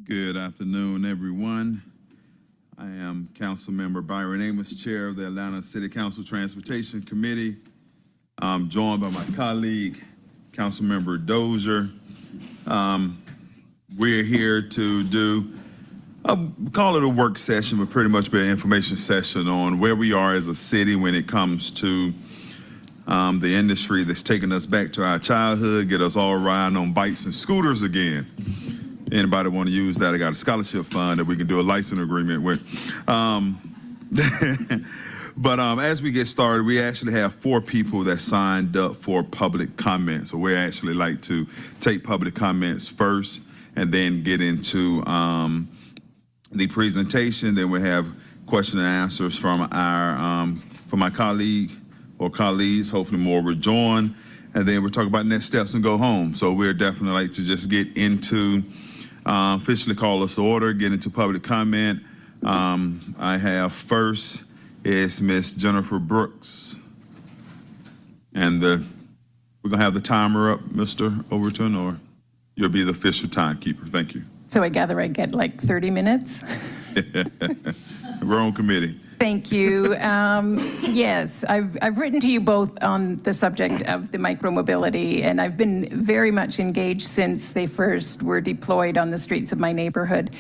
Good afternoon, everyone. I am Councilmember Byron Amos, Chair of the Atlanta City Council Transportation Committee. I'm joined by my colleague, Councilmember Dozier. We're here to do, call it a work session, but pretty much be an information session on where we are as a city when it comes to the industry that's taking us back to our childhood, get us all riding on bikes and scooters again. Anybody want to use that? I got a scholarship fund that we can do a license agreement with. But as we get started, we actually have 4 people that signed up for public comment. So we actually like to take public comments first and then get into the presentation. Then we have question and answers from my colleague or colleagues, hopefully more will join. And then we'll talk about next steps and go home. So we're definitely like to just get into officially call us to order, get into public comment. I have first is Miss Jennifer Brooks. And we're gonna have the timer up, Mr. Overton, or you'll be the official timekeeper. Thank you. So I gather I get like 30 minutes? We're on committee. Thank you. Yes, I've written to you both on the subject of the micromobility, and I've been very much engaged since they first were deployed on the streets of my neighborhood.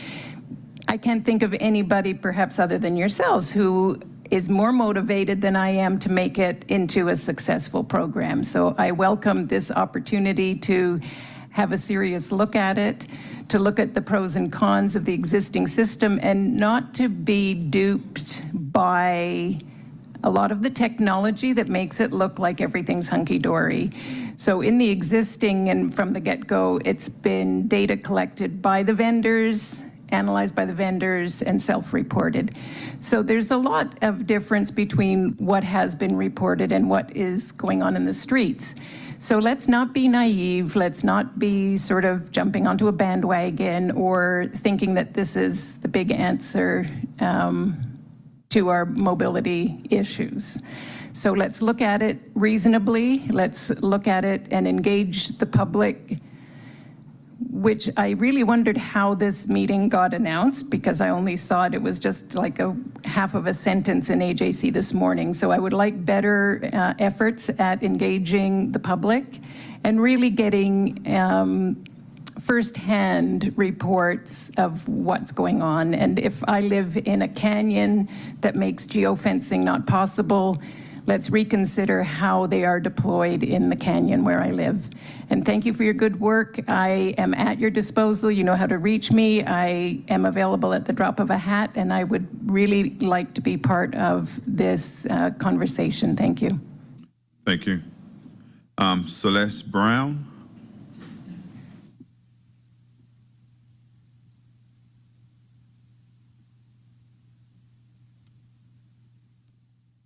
I can't think of anybody, perhaps other than yourselves, who is more motivated than I am to make it into a successful program. So I welcome this opportunity to have a serious look at it, to look at the pros and cons of the existing system, and not to be duped by a lot of the technology that makes it look like everything's hunky-dory. So in the existing and from the get-go, it's been data collected by the vendors, analyzed by the vendors, and self-reported. So there's a lot of difference between what has been reported and what is going on in the streets. So let's not be naive, let's not be sort of jumping onto a bandwagon or thinking that this is the big answer to our mobility issues. So let's look at it reasonably, let's look at it and engage the public, which I really wondered how this meeting got announced, because I only saw it was just like a half of a sentence in AJC this morning. So I would like better efforts at engaging the public and really getting firsthand reports of what's going on. And if I live in a canyon that makes geofencing not possible, let's reconsider how they are deployed in the canyon where I live. And thank you for your good work. I am at your disposal. You know how to reach me. I am available at the drop of a hat, and I would really like to be part of this conversation. Thank you. Thank you. Celeste Brown.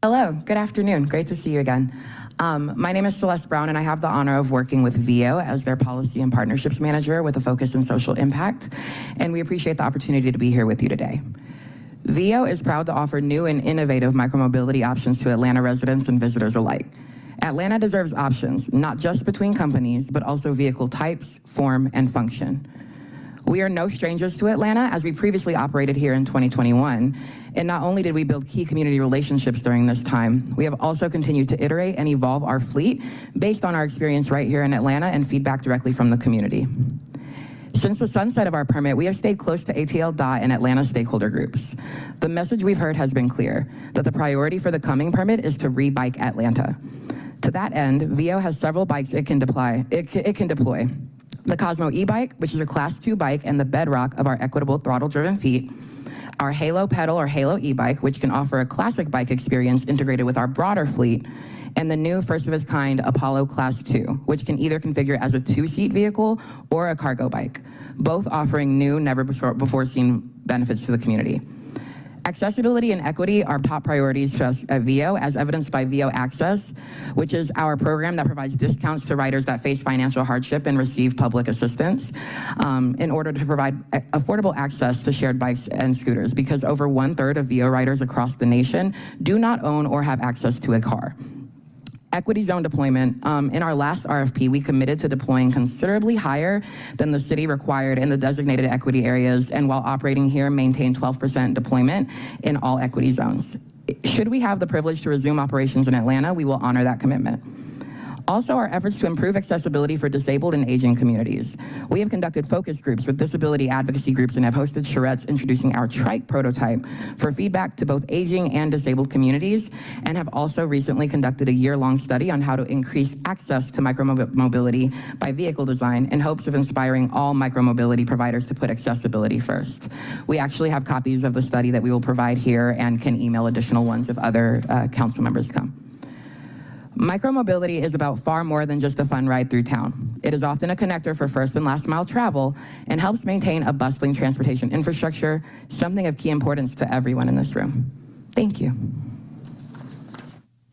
Hello, good afternoon. Great to see you again. My name is Celeste Brown, and I have the honor of working with VIO as their Policy and Partnerships Manager with a focus in social impact, and we appreciate the opportunity to be here with you today. VIO is proud to offer new and innovative micromobility options to Atlanta residents and visitors alike. Atlanta deserves options, not just between companies, but also vehicle types, form, and function. We are no strangers to Atlanta, as we previously operated here in 2021. And not only did we build key community relationships during this time, we have also continued to iterate and evolve our fleet based on our experience right here in Atlanta and feedback directly from the community. Since the sunset of our permit, we have stayed close to ATL DOT and Atlanta stakeholder groups. The message we've heard has been clear, that the priority for the coming permit is to re-bike Atlanta. To that end, VIO has several bikes it can deploy. The Cosmo e-bike, which is a Class 2 bike and the bedrock of our equitable throttle-driven feet. Our Halo pedal or Halo e-bike, which can offer a classic bike experience integrated with our broader fleet. And the new first-of-its-kind Apollo Class 2, which can either configure as a 2-seat vehicle or a cargo bike, both offering new, never-before-seen benefits to the community. Accessibility and equity are top priorities for us at VIO, as evidenced by VIO Access, which is our program that provides discounts to riders that face financial hardship and receive public assistance in order to provide affordable access to shared bikes and scooters, because over 1/3 of VIO riders across the nation do not own or have access to a car. Equity zone deployment. In our last RFP, we committed to deploying considerably higher than the city required in the designated equity areas, and while operating here, maintain 12% deployment in all equity zones. Should we have the privilege to resume operations in Atlanta, we will honor that commitment. Also, our efforts to improve accessibility for disabled and aging communities. We have conducted focus groups with disability advocacy groups and have hosted charrettes introducing our trike prototype for feedback to both aging and disabled communities, and have also recently conducted a year-long study on how to increase access to micromobility by vehicle design in hopes of inspiring all micromobility providers to put accessibility first. We actually have copies of the study that we will provide here and can email additional ones if other council members come. Micromobility is about far more than just a fun ride through town. It is often a connector for first and last mile travel and helps maintain a bustling transportation infrastructure, something of key importance to everyone in this room. Thank you.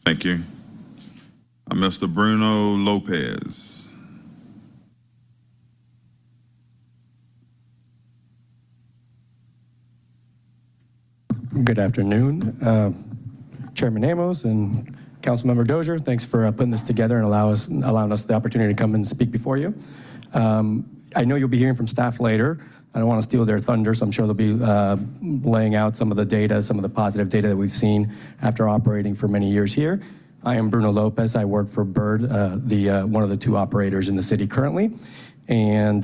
Thank you. Mr. Bruno Lopez. Good afternoon, Chairman Amos and Councilmember Dozier. Thanks for putting this together and allowing us the opportunity to come and speak before you. I know you'll be hearing from staff later. I don't want to steal their thunder, so I'm sure they'll be laying out some of the data, some of the positive data that we've seen after operating for many years here. I am Bruno Lopez. I work for Bird, one of the two operators in the city currently. And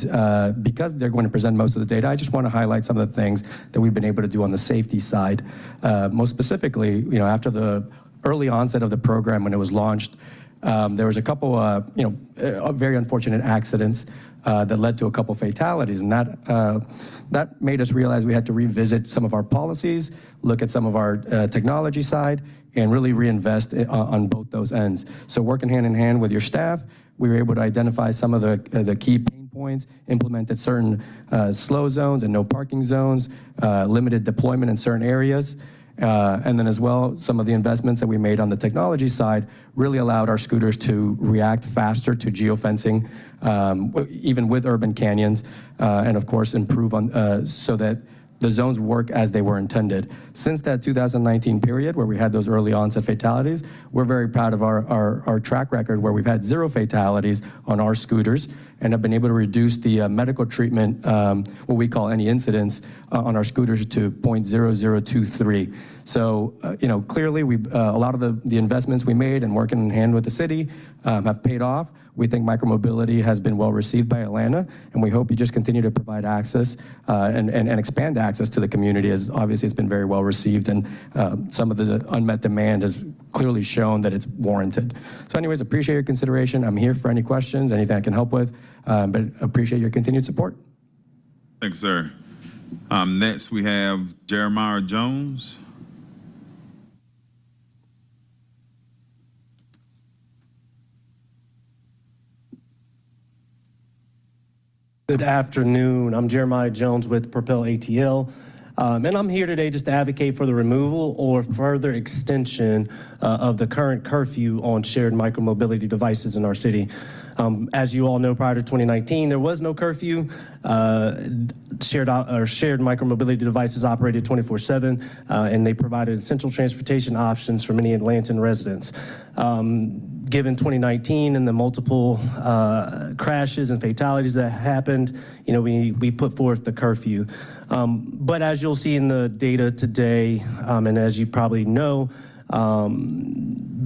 because they're going to present most of the data, I just want to highlight some of the things that we've been able to do on the safety side. Most specifically, after the early onset of the program when it was launched, there was a couple, very unfortunate accidents that led to a couple fatalities, and that made us realize we had to revisit some of our policies, look at some of our technology side, and really reinvest on both those ends. So working hand in hand with your staff, we were able to identify some of the key pain points, implemented certain slow zones and no parking zones, limited deployment in certain areas. And then as well, some of the investments that we made on the technology side really allowed our scooters to react faster to geofencing, even with urban canyons, and of course improve on so that the zones work as they were intended. Since that 2019 period where we had those early onset fatalities, we're very proud of our track record where we've had 0 fatalities on our scooters and have been able to reduce the medical treatment, what we call any incidents, on our scooters to 0.0023. So, clearly a lot of the investments we made and working in hand with the city have paid off. We think micromobility has been well received by Atlanta, and we hope you just continue to provide access and expand access to the community, as obviously it's been very well received, and some of the unmet demand has clearly shown that it's warranted. So anyways, appreciate your consideration. I'm here for any questions, anything I can help with, but appreciate your continued support. Thanks, sir. Next, we have Jeremiah Jones. Good afternoon. I'm Jeremiah Jones with Propel ATL, and I'm here today just to advocate for the removal or further extension of the current curfew on shared micromobility devices in our city. As you all know, prior to 2019, there was no curfew. Shared micromobility devices operated 24/7, and they provided essential transportation options for many Atlantan residents. Given 2019 and the multiple crashes and fatalities that happened, we put forth the curfew. But as you'll see in the data today, and as you probably know,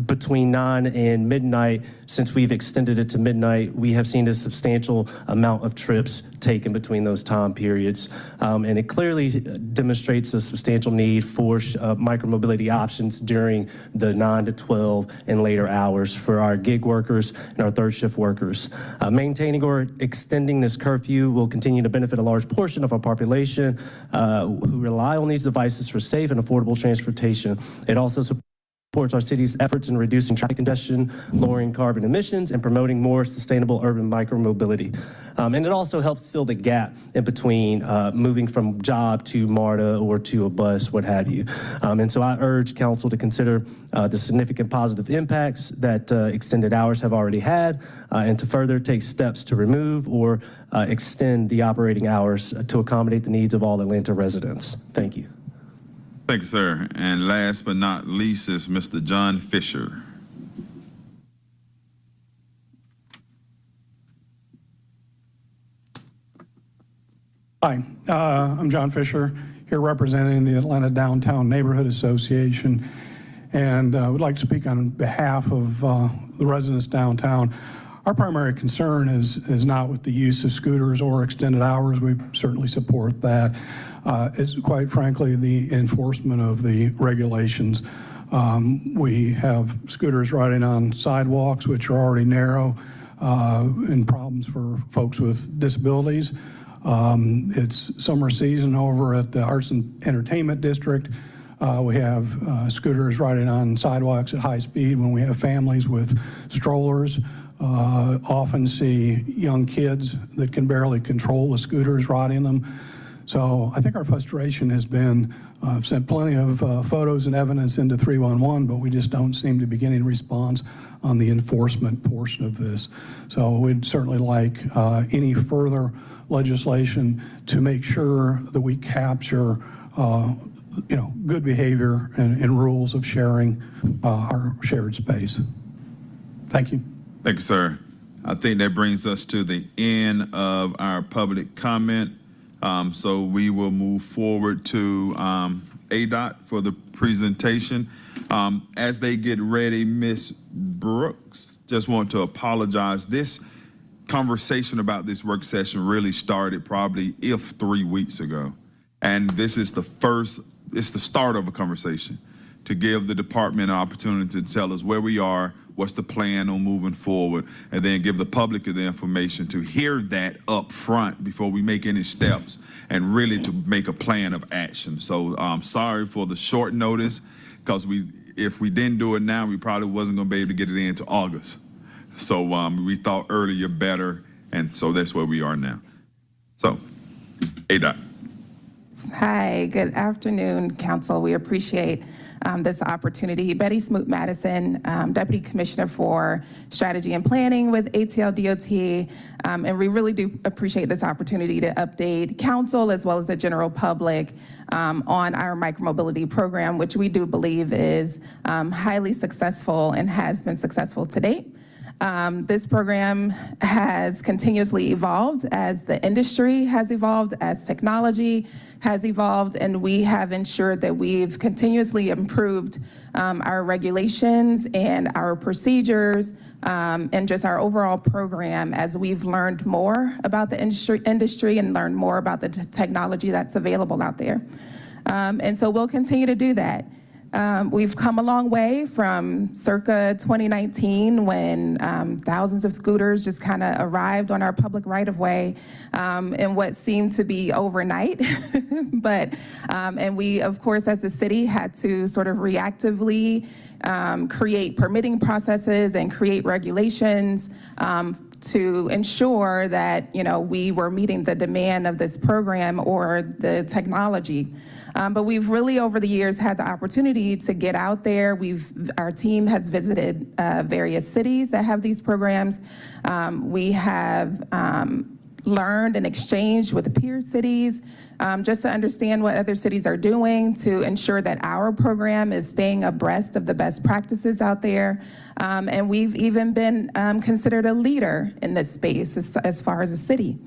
between 9 and midnight, since we've extended it to midnight, we have seen a substantial amount of trips taken between those time periods. And it clearly demonstrates a substantial need for micromobility options during the 9 to 12 and later hours for our gig workers and our third shift workers. Maintaining or extending this curfew will continue to benefit a large portion of our population who rely on these devices for safe and affordable transportation. It also supports our city's efforts in reducing traffic congestion, lowering carbon emissions, and promoting more sustainable urban micromobility. And it also helps fill the gap in between moving from job to MARTA or to a bus, what have you. And so I urge council to consider the significant positive impacts that extended hours have already had, and to further take steps to remove or extend the operating hours to accommodate the needs of all Atlanta residents. Thank you. Thank you, sir. And last but not least is Mr. John Fisher. Hi, I'm John Fisher, here representing the Atlanta Downtown Neighborhood Association, and I would like to speak on behalf of the residents downtown. Our primary concern is not with the use of scooters or extended hours. We certainly support that. It's quite frankly the enforcement of the regulations. We have scooters riding on sidewalks, which are already narrow, and problems for folks with disabilities. It's summer season over at the Arts and Entertainment District. We have scooters riding on sidewalks at high speed when we have families with strollers. Often see young kids that can barely control the scooters riding them. So I think our frustration has been, I've sent plenty of photos and evidence into 311, but we just don't seem to be getting a response on the enforcement portion of this. So we'd certainly like any further legislation to make sure that we capture good behavior and rules of sharing our shared space. Thank you. Thank you, sir. I think that brings us to the end of our public comment. So we will move forward to ADOT for the presentation. As they get ready, Ms. Brooks, just want to apologize. This conversation about this work session really started probably 3 weeks ago. And this is it's the start of a conversation to give the department an opportunity to tell us where we are, what's the plan on moving forward, and then give the public the information to hear that up front before we make any steps and really to make a plan of action. So I'm sorry for the short notice, because if we didn't do it now, we probably wasn't gonna be able to get it into August. So we thought earlier better, and so that's where we are now. So, ADOT. Hi, good afternoon, Council. We appreciate this opportunity. Betty Smoot-Madison, Deputy Commissioner for Strategy and Planning with ATL DOT, and we really do appreciate this opportunity to update Council as well as the general public on our micromobility program, which we do believe is highly successful and has been successful to date. This program has continuously evolved as the industry has evolved, as technology has evolved, and we have ensured that we've continuously improved our regulations and our procedures and just our overall program as we've learned more about the industry and learned more about the technology that's available out there. And so we'll continue to do that. We've come a long way from circa 2019 when thousands of scooters just kind of arrived on our public right-of-way in what seemed to be overnight. And we, of course, as a city had to sort of reactively create permitting processes and create regulations to ensure that, we were meeting the demand of this program or the technology. But we've really, over the years, had the opportunity to get out there. Our team has visited various cities that have these programs. We have learned and exchanged with peer cities just to understand what other cities are doing to ensure that our program is staying abreast of the best practices out there. And we've even been considered a leader in this space as far as a city.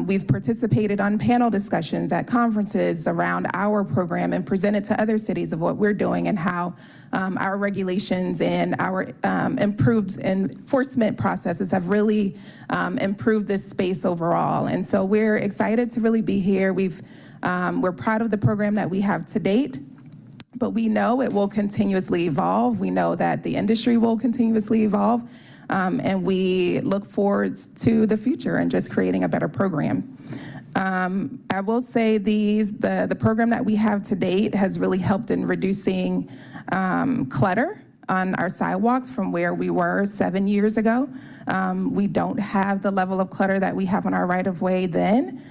We've participated on panel discussions at conferences around our program and presented to other cities of what we're doing and how our regulations and our improved enforcement processes have really improved this space overall. And so we're excited to really be here. We're proud of the program that we have to date, but we know it will continuously evolve. We know that the industry will continuously evolve. And we look forward to the future and just creating a better program. I will say the program that we have to date has really helped in reducing clutter on our sidewalks from where we were 7 years ago. We don't have the level of clutter that we have on our right-of-way then.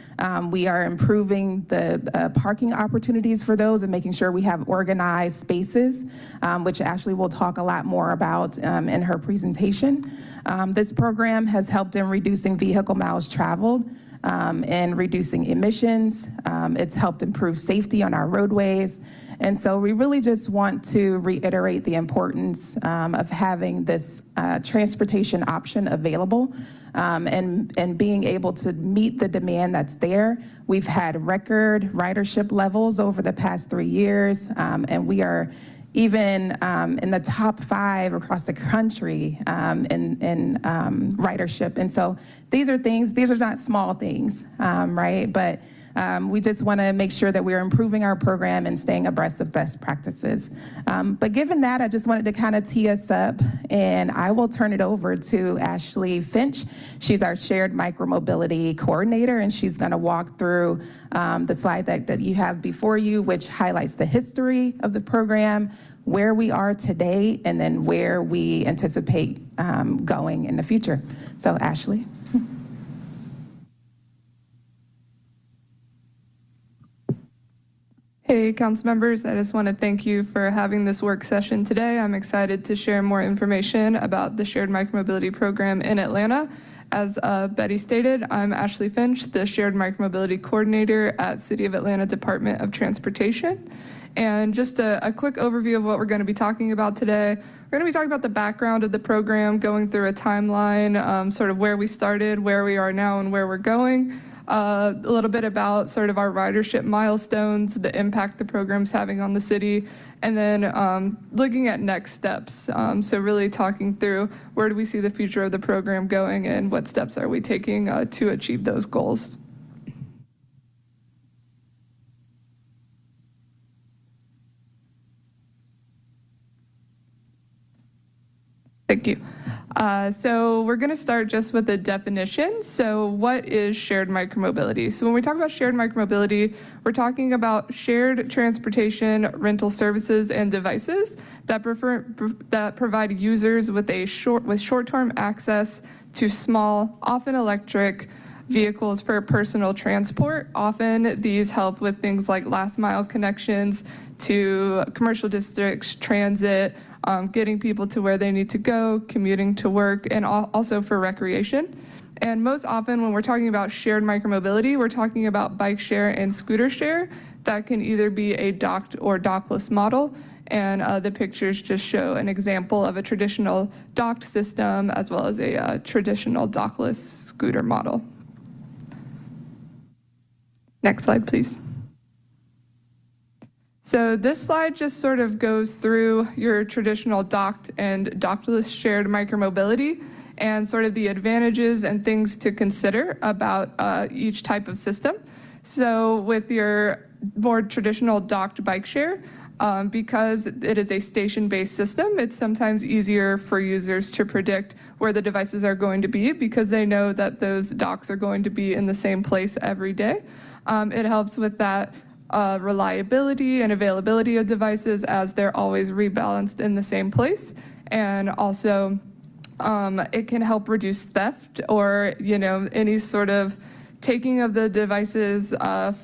We are improving the parking opportunities for those and making sure we have organized spaces, which Ashley will talk a lot more about in her presentation. This program has helped in reducing vehicle miles traveled. in reducing emissions. It's helped improve safety on our roadways. And so we really just want to reiterate the importance of having this transportation option available and being able to meet the demand that's there. We've had record ridership levels over the past 3 years, and we are even in the top 5 across the country in ridership. And so these are not small things, right? But we just want to make sure that we're improving our program and staying abreast of best practices. But given that, I just wanted to kind of tee us up, and I will turn it over to Ashley Finch. She's our shared micromobility coordinator, and she's going to walk through the slide that you have before you, which highlights the history of the program, where we are today, and then where we anticipate going in the future. So Ashley. Hey, council members, I just want to thank you for having this work session today. I'm excited to share more information about the Shared Micromobility Program in Atlanta. As Betty stated, I'm Ashley Finch, the Shared Micromobility Coordinator at City of Atlanta Department of Transportation. And just a quick overview of what we're going to be talking about today. We're going to be talking about the background of the program, going through a timeline, sort of where we started, where we are now, and where we're going. A little bit about sort of our ridership milestones, the impact the program's having on the city, and then looking at next steps. So really talking through where do we see the future of the program going and what steps are we taking to achieve those goals. Thank you. So we're going to start just with a definition. So what is shared micromobility? So when we talk about shared micromobility, we're talking about shared transportation, rental services, and devices that provide users with short-term access to small, often electric, vehicles for personal transport. Often these help with things like last mile connections to commercial districts, transit, getting people to where they need to go, commuting to work, and also for recreation. And most often when we're talking about shared micromobility, we're talking about bike share and scooter share. That can either be a docked or dockless model. And the pictures just show an example of a traditional docked system as well as a traditional dockless scooter model. Next slide, please. So this slide just sort of goes through your traditional docked and dockless shared micromobility and sort of the advantages and things to consider about each type of system. So with your more traditional docked bike share, because it is a station-based system, it's sometimes easier for users to predict where the devices are going to be because they know that those docks are going to be in the same place every day. It helps with that reliability and availability of devices as they're always rebalanced in the same place. And also it can help reduce theft or, any sort of taking of the devices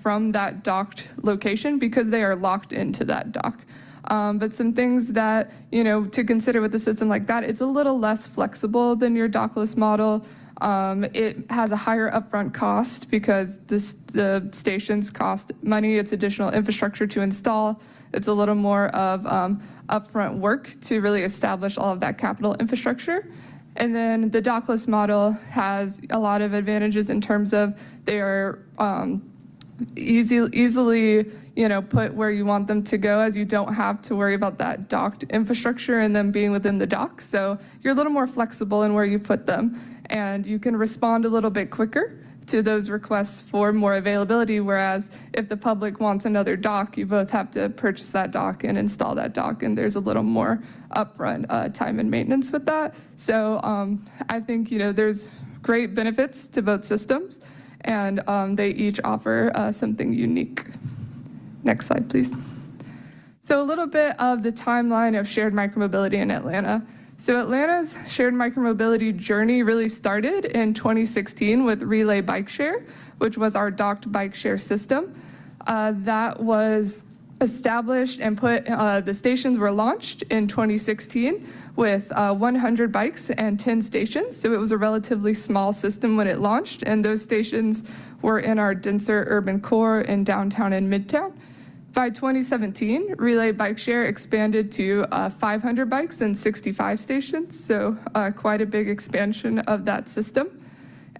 from that docked location because they are locked into that dock. But some things that, to consider with a system like that, it's a little less flexible than your dockless model. It has a higher upfront cost because the stations cost money. It's additional infrastructure to install. It's a little more of upfront work to really establish all of that capital infrastructure. And then the dockless model has a lot of advantages in terms of they are easily put where you want them to go, as you don't have to worry about that docked infrastructure and them being within the dock. So you're a little more flexible in where you put them, and you can respond a little bit quicker to those requests for more availability, whereas if the public wants another dock, you both have to purchase that dock and install that dock, and there's a little more upfront time and maintenance with that. So I think there's great benefits to both systems, and they each offer something unique. Next slide, please. So a little bit of the timeline of shared micromobility in Atlanta. So Atlanta's shared micromobility journey really started in 2016 with Relay Bike Share, which was our docked bike share system. That was established and put, the stations were launched in 2016 with 100 bikes and 10 stations. So it was a relatively small system when it launched, and those stations were in our denser urban core in downtown and midtown. By 2017, Relay Bike Share expanded to 500 bikes and 65 stations, so quite a big expansion of that system.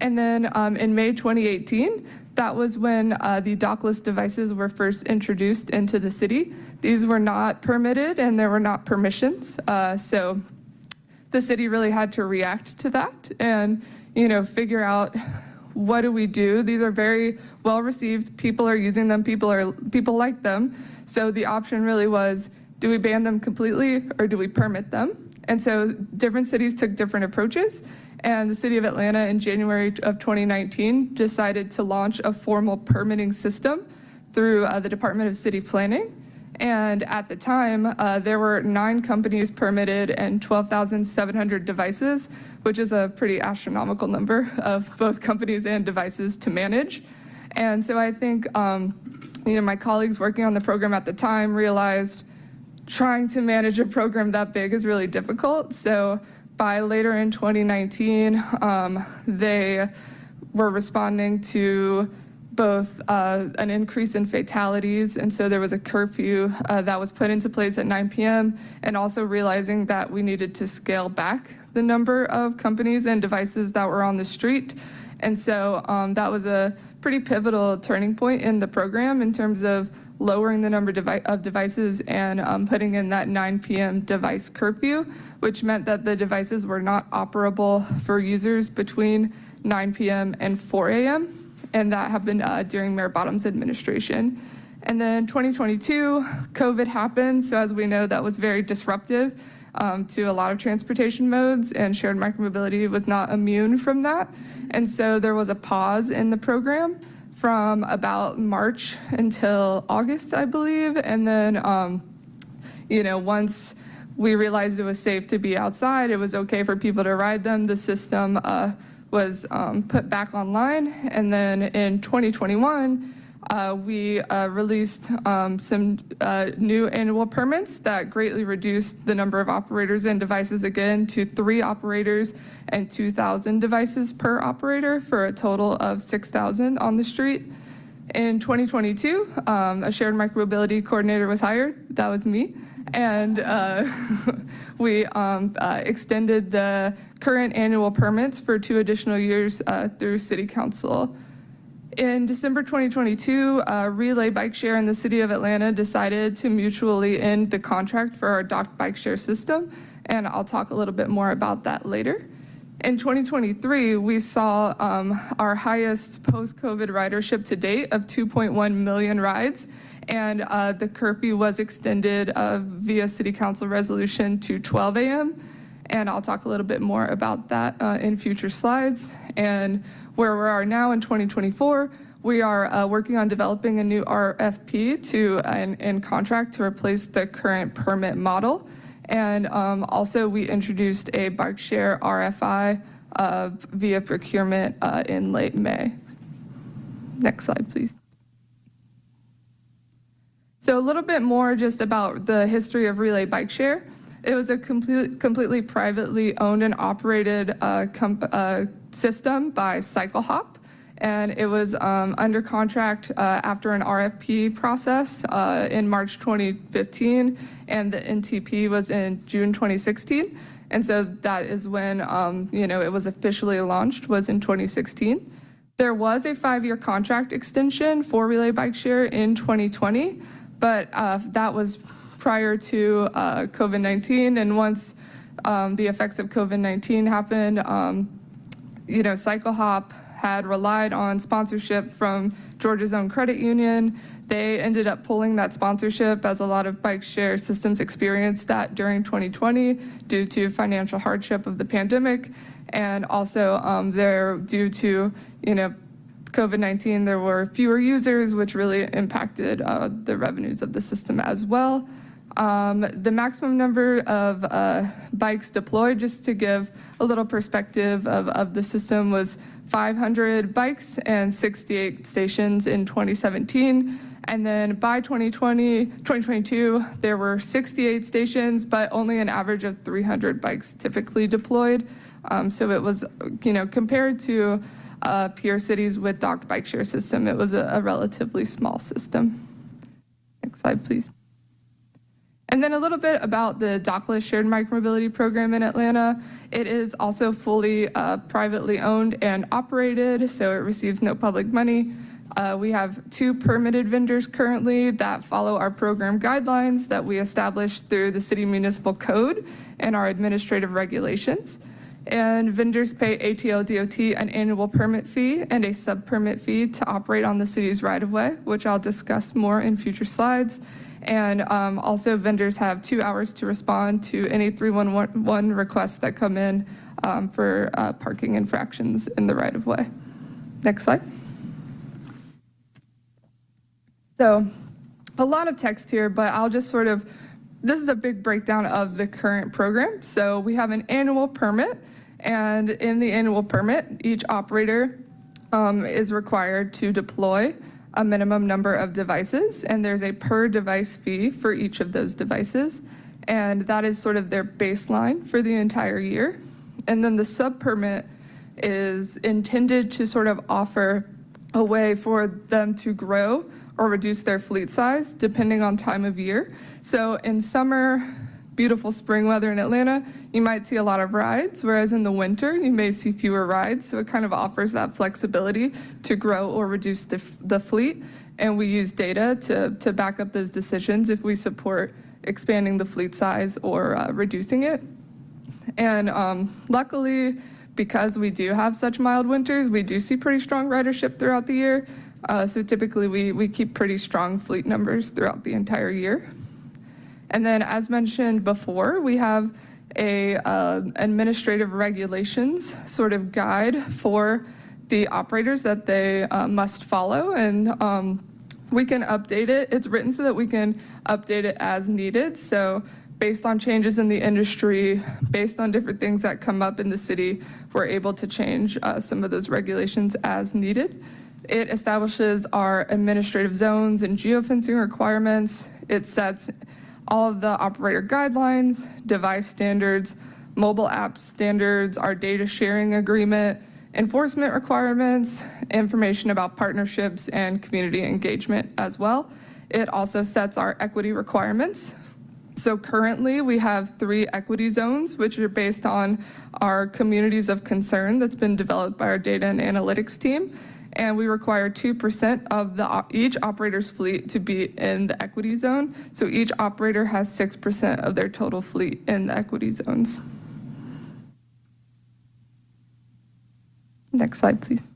And then in May 2018, that was when the Dockless devices were first introduced into the city. These were not permitted and there were not permissions. So the city really had to react to that and, figure out, what do we do? These are very well received. People are using them. People like them. So the option really was, do we ban them completely or do we permit them? And so different cities took different approaches. And the city of Atlanta in January of 2019 decided to launch a formal permitting system through the Department of City Planning. And at the time, there were 9 companies permitted and 12,700 devices, which is a pretty astronomical number of both companies and devices to manage. And so I think, my colleagues working on the program at the time realized trying to manage a program that big is really difficult. So by later in 2019, they were responding to both an increase in fatalities, and so there was a curfew that was put into place at 9 p.m., and also realizing that we needed to scale back the number of companies and devices that were on the street. And so that was a pretty pivotal turning point in the program in terms of lowering the number of devices and putting in that 9 p.m. device curfew, which meant that the devices were not operable for users between 9 p.m. and 4 a.m., and that happened during Mayor Bottom's administration. And then 2022, COVID happened, so as we know, that was very disruptive to a lot of transportation modes, and shared micromobility was not immune from that. And so there was a pause in the program from about March until August, I believe. And then, once we realized it was safe to be outside, it was okay for people to ride them, the system was put back online. And then in 2021, we released some new annual permits that greatly reduced the number of operators and devices again to 3 operators and 2,000 devices per operator for a total of 6,000 on the street. In 2022, a shared micromobility coordinator was hired. That was me. And we extended the current annual permits for 2 additional years through City Council. In December 2022, Relay Bike Share and the City of Atlanta decided to mutually end the contract for our docked bike share system, and I'll talk a little bit more about that later. In 2023, we saw our highest post-COVID ridership to date of 2.1 million rides, and the curfew was extended via City Council resolution to 12 a.m., and I'll talk a little bit more about that in future slides. And where we are now in 2024, we are working on developing a new RFP and contract to replace the current permit model. And also we introduced a bike share RFI via procurement in late May. Next slide, please. So a little bit more just about the history of Relay Bike Share. It was a completely privately owned and operated system by CycleHop, and it was under contract after an RFP process in March 2015, and the NTP was in June 2016. And so that is when it was officially launched, was in 2016. There was a 5-year contract extension for Relay Bike Share in 2020, but that was prior to COVID-19, and once the effects of COVID-19 happened, CycleHop had relied on sponsorship from Georgia's own credit union. They ended up pulling that sponsorship, as a lot of bike share systems experienced that during 2020 due to financial hardship of the pandemic, and also due to COVID-19, there were fewer users, which really impacted the revenues of the system as well. The maximum number of bikes deployed, just to give a little perspective of the system, was 500 bikes and 68 stations in 2017. And then by 2022, there were 68 stations, but only an average of 300 bikes typically deployed. So it was, compared to peer cities with docked bike share system, it was a relatively small system. Next slide, please. And then a little bit about the Dockless Shared Micromobility Program in Atlanta. It is also fully privately owned and operated, so it receives no public money. We have 2 permitted vendors currently that follow our program guidelines that we established through the City Municipal Code and our administrative regulations. And vendors pay ATL DOT an annual permit fee and a sub-permit fee to operate on the city's right-of-way, which I'll discuss more in future slides. And also vendors have 2 hours to respond to any 311 requests that come in for parking infractions in the right-of-way. Next slide. So a lot of text here, but I'll just this is a big breakdown of the current program. So we have an annual permit, and in the annual permit, each operator is required to deploy a minimum number of devices, and there's a per device fee for each of those devices. And that is sort of their baseline for the entire year. And then the sub-permit is intended to sort of offer a way for them to grow or reduce their fleet size depending on time of year. So in summer, beautiful spring weather in Atlanta, you might see a lot of rides, whereas in the winter, you may see fewer rides. So it kind of offers that flexibility to grow or reduce the fleet. And we use data to back up those decisions if we support expanding the fleet size or reducing it. And luckily, because we do have such mild winters, we do see pretty strong ridership throughout the year. So typically we keep pretty strong fleet numbers throughout the entire year. And then as mentioned before, we have a administrative regulations sort of guide for the operators that they must follow. And we can update it. It's written so that we can update it as needed. So based on changes in the industry, based on different things that come up in the city, we're able to change some of those regulations as needed. It establishes our administrative zones and geofencing requirements. It sets all of the operator guidelines, device standards, mobile app standards, our data sharing agreement, enforcement requirements, information about partnerships, and community engagement as well. It also sets our equity requirements. So currently we have 3 equity zones, which are based on our communities of concern that's been developed by our data and analytics team. And we require 2% of each operator's fleet to be in the equity zone. So each operator has 6% of their total fleet in the equity zones. Next slide, please.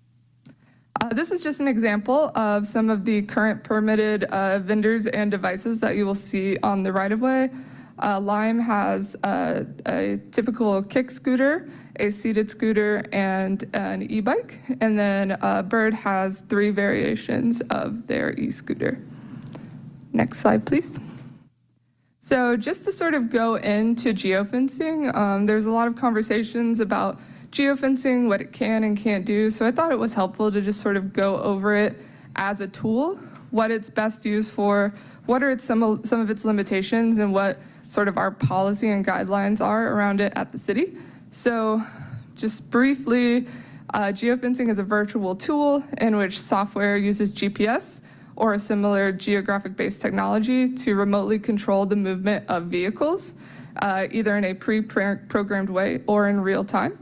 This is just an example of some of the current permitted vendors and devices that you will see on the right-of-way. Lime has a typical kick scooter, a seated scooter, and an e-bike. And then Bird has 3 variations of their e-scooter. Next slide, please. So just to sort of go into geofencing, there's a lot of conversations about geofencing, what it can and can't do. So I thought it was helpful to just sort of go over it as a tool, what it's best used for, what are some of its limitations, and what sort of our policy and guidelines are around it at the city. So just briefly, geofencing is a virtual tool in which software uses GPS or a similar geographic-based technology to remotely control the movement of vehicles, either in a pre-programmed way or in real time.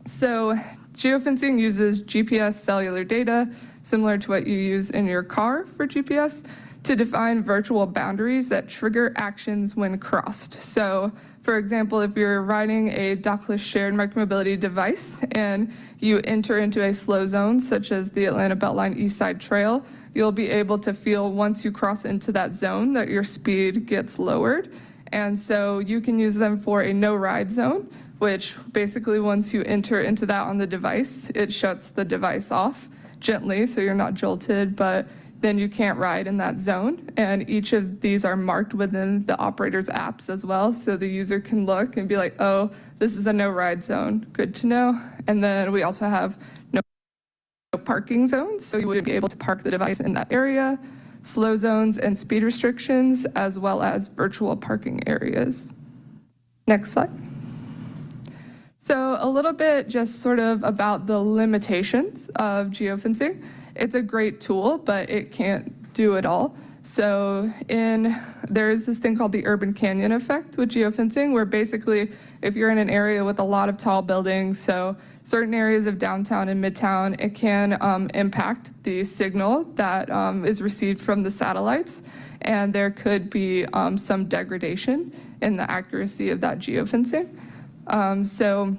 So geofencing uses GPS cellular data, similar to what you use in your car for GPS, to define virtual boundaries that trigger actions when crossed. So, for example, if you're riding a Dockless shared micromobility device and you enter into a slow zone, such as the Atlanta Beltline East Side Trail, you'll be able to feel once you cross into that zone that your speed gets lowered. And so you can use them for a no-ride zone, which basically once you enter into that on the device, it shuts the device off gently so you're not jolted, but then you can't ride in that zone. And each of these are marked within the operator's apps as well. So the user can look and be like, oh, this is a no ride zone. Good to know. And then we also have no parking zones. So you wouldn't be able to park the device in that area. slow zones and speed restrictions, as well as virtual parking areas. Next slide. So a little bit just sort of about the limitations of geofencing. It's a great tool, but it can't do it all. So there's this thing called the urban canyon effect with geofencing, where basically if you're in an area with a lot of tall buildings, so certain areas of downtown and midtown, it can impact the signal that is received from the satellites, and there could be some degradation in the accuracy of that geofencing. So,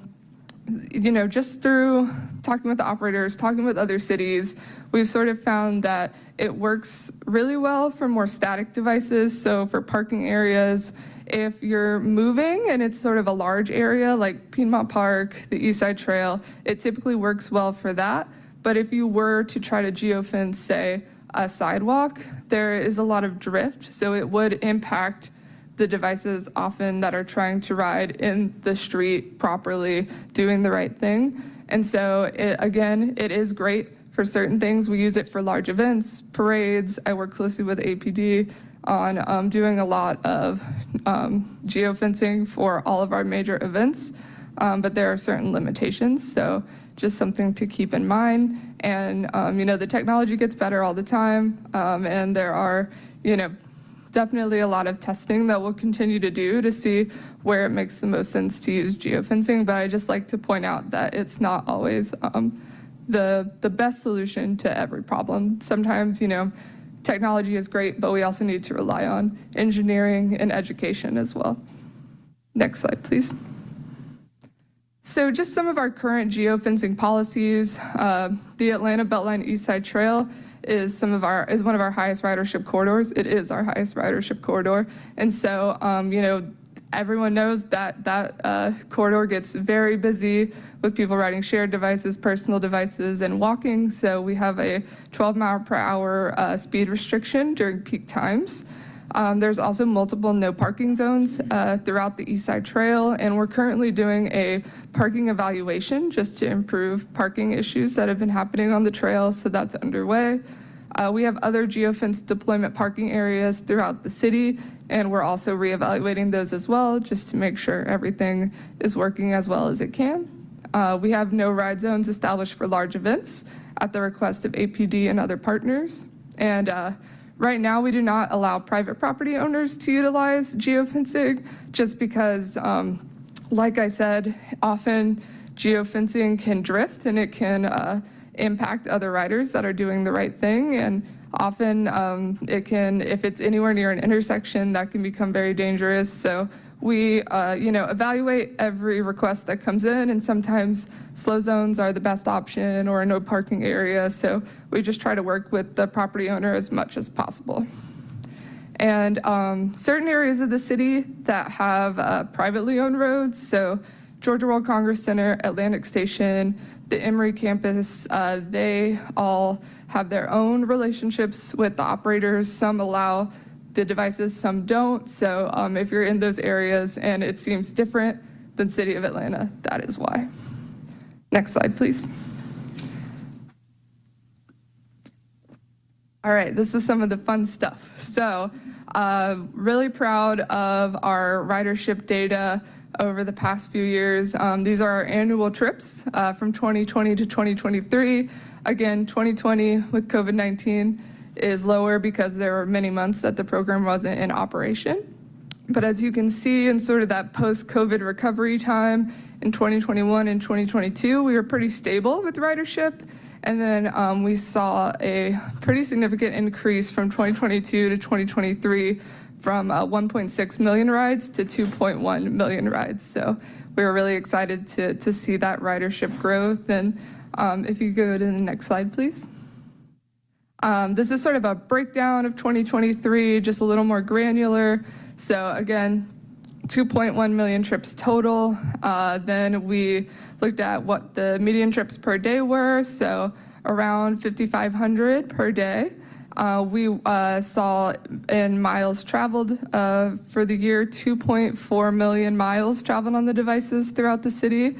just through talking with the operators, talking with other cities, we've sort of found that it works really well for more static devices. So for parking areas, if you're moving and it's sort of a large area like Piedmont Park, the East Side Trail, it typically works well for that. But if you were to try to geofence, say, a sidewalk, there is a lot of drift, so it would impact the devices often that are trying to ride in the street properly, doing the right thing. And so, it is great for certain things. We use it for large events, parades. I work closely with APD on doing a lot of geofencing for all of our major events, but there are certain limitations. So just something to keep in mind. And, the technology gets better all the time, and there are, definitely a lot of testing that we'll continue to do to see where it makes the most sense to use geofencing. But I just like to point out that it's not always the best solution to every problem. Sometimes, technology is great, but we also need to rely on engineering and education as well. Next slide, please. So just some of our current geofencing policies. The Atlanta Beltline East Side Trail is one of our highest ridership corridors. It is our highest ridership corridor. And so, everyone knows that corridor gets very busy with people riding shared devices, personal devices, and walking. So we have a 12-mile-per-hour speed restriction during peak times. There's also multiple no parking zones throughout the East Side Trail, and we're currently doing a parking evaluation just to improve parking issues that have been happening on the trail, so that's underway. We have other geofence deployment parking areas throughout the city, and we're also reevaluating those as well, just to make sure everything is working as well as it can. We have no ride zones established for large events at the request of APD and other partners. And right now, we do not allow private property owners to utilize geofencing, just because, like I said, often geofencing can drift and it can impact other riders that are doing the right thing. And often it can, if it's anywhere near an intersection, that can become very dangerous. So we, evaluate every request that comes in, and sometimes slow zones are the best option or a no parking area. So we just try to work with the property owner as much as possible. And certain areas of the city that have privately owned roads, so Georgia World Congress Center, Atlantic Station, the Emory campus, they all have their own relationships with the operators. Some allow the devices, some don't. So if you're in those areas and it seems different than City of Atlanta, that is why. Next slide, please. All right, this is some of the fun stuff. So really proud of our ridership data over the past few years. These are our annual trips from 2020 to 2023. Again, 2020 with COVID-19 is lower because there were many months that the program wasn't in operation. But as you can see in sort of that post-COVID recovery time in 2021 and 2022, we were pretty stable with ridership. And then we saw a pretty significant increase from 2022 to 2023 from 1.6 million rides to 2.1 million rides. So we were really excited to see that ridership growth. And if you go to the next slide, please. This is sort of a breakdown of 2023, just a little more granular. So again, 2.1 million trips total. Then we looked at what the median trips per day were, so around 5,500 per day. We saw in miles traveled for the year, 2.4 million miles traveled on the devices throughout the city.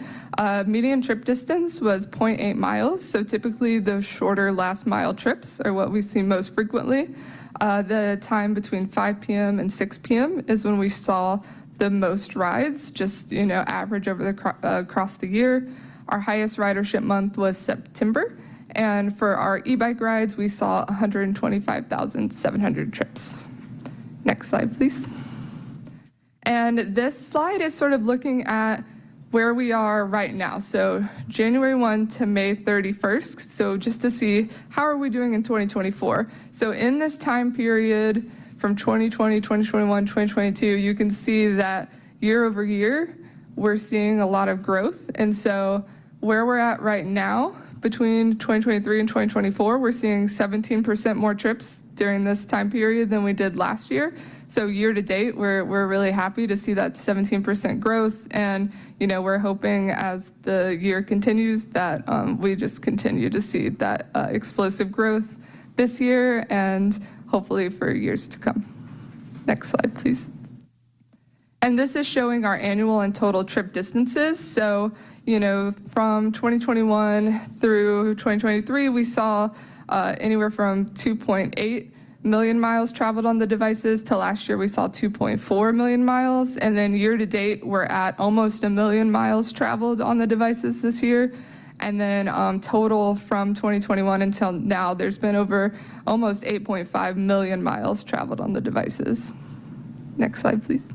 Median trip distance was 0.8 miles, so typically those shorter last mile trips are what we see most frequently. The time between 5 p.m. and 6 p.m. is when we saw the most rides, just average over the across the year. Our highest ridership month was September, and for our e-bike rides, we saw 125,700 trips. Next slide, please. And this slide is sort of looking at where we are right now. So January 1 to May 31st. So just to see how are we doing in 2024. So in this time period from 2020, 2021, 2022, you can see that year over year, we're seeing a lot of growth. And so where we're at right now, between 2023 and 2024, we're seeing 17% more trips during this time period than we did last year. So year to date, we're really happy to see that 17% growth. And, we're hoping as the year continues that we just continue to see that explosive growth this year and hopefully for years to come. Next slide, please. And this is showing our annual and total trip distances. So, from 2021 through 2023, we saw anywhere from 2.8 million miles traveled on the devices to last year we saw 2.4 million miles. And then year to date, we're at almost 1 million miles traveled on the devices this year. And then total from 2021 until now, there's been over almost 8.5 million miles traveled on the devices. Next slide, please.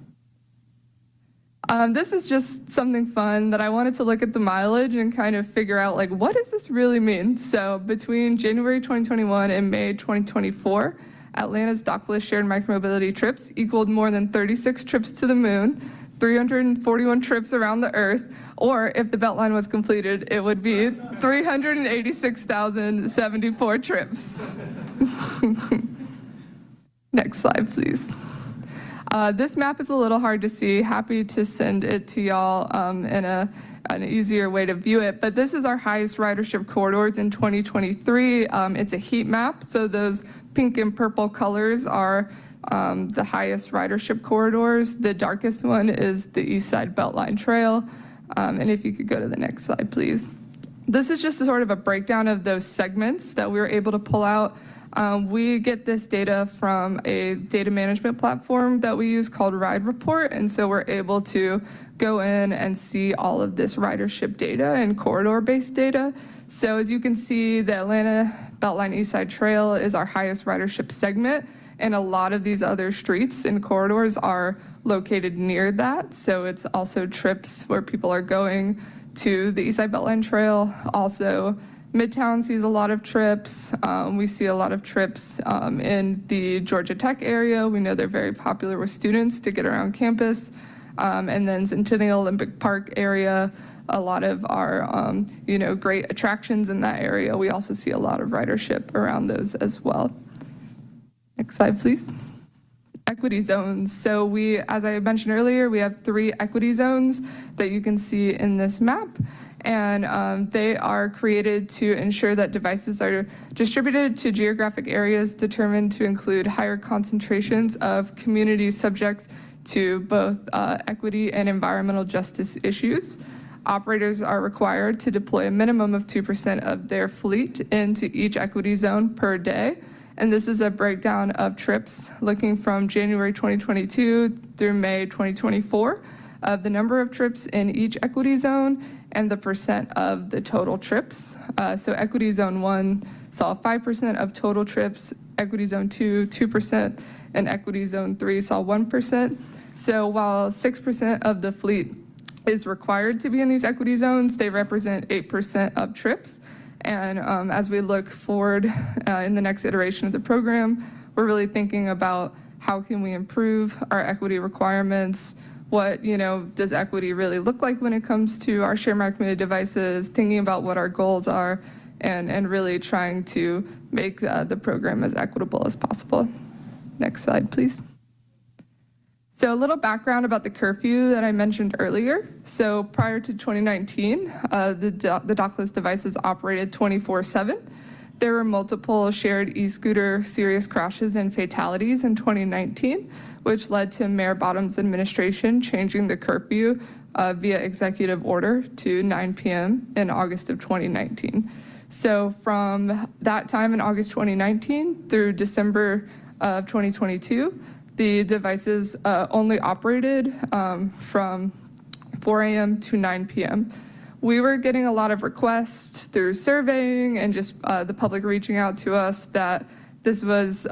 This is just something fun that I wanted to look at the mileage and kind of figure out, what does this really mean? So between January 2021 and May 2024, Atlanta's Dockless shared micromobility trips equaled more than 36 trips to the moon, 341 trips around the Earth, or if the Beltline was completed, it would be 386,074 trips. Next slide, please. This map is a little hard to see. Happy to send it to y'all in an easier way to view it. But this is our highest ridership corridors in 2023. It's a heat map, so those pink and purple colors are the highest ridership corridors. The darkest one is the East Side Beltline Trail. And if you could go to the next slide, please. This is just sort of a breakdown of those segments that we were able to pull out. We get this data from a data management platform that we use called Ride Report, and so we're able to go in and see all of this ridership data and corridor-based data. So as you can see, the Atlanta Beltline East Side Trail is our highest ridership segment, and a lot of these other streets and corridors are located near that. So it's also trips where people are going to the East Side Beltline Trail. Also, Midtown sees a lot of trips. We see a lot of trips in the Georgia Tech area. We know they're very popular with students to get around campus. And then Centennial Olympic Park area, a lot of our great attractions in that area. We also see a lot of ridership around those as well. Next slide, please. Equity zones. So we, as I mentioned earlier, we have 3 equity zones that you can see in this map. And they are created to ensure that devices are distributed to geographic areas determined to include higher concentrations of communities subject to both equity and environmental justice issues. Operators are required to deploy a minimum of 2% of their fleet into each equity zone per day. And this is a breakdown of trips looking from January 2022 through May 2024 of the number of trips in each equity zone and the percent of the total trips. So equity zone 1 saw 5% of total trips, equity zone 2, 2%, and equity zone 3 saw 1%. So while 6% of the fleet is required to be in these equity zones, they represent 8% of trips. And as we look forward in the next iteration of the program, we're really thinking about how can we improve our equity requirements. What does equity really look like when it comes to our shared micromobility devices, thinking about what our goals are, and really trying to make the program as equitable as possible. Next slide, please. So a little background about the curfew that I mentioned earlier. So prior to 2019, the Dockless devices operated 24/7. There were multiple shared e-scooter serious crashes and fatalities in 2019, which led to Mayor Bottom's administration changing the curfew via executive order to 9 p.m. in August of 2019. So from that time in August 2019 through December of 2022, the devices only operated from 4 a.m. to 9 p.m. We were getting a lot of requests through surveying and just the public reaching out to us that this was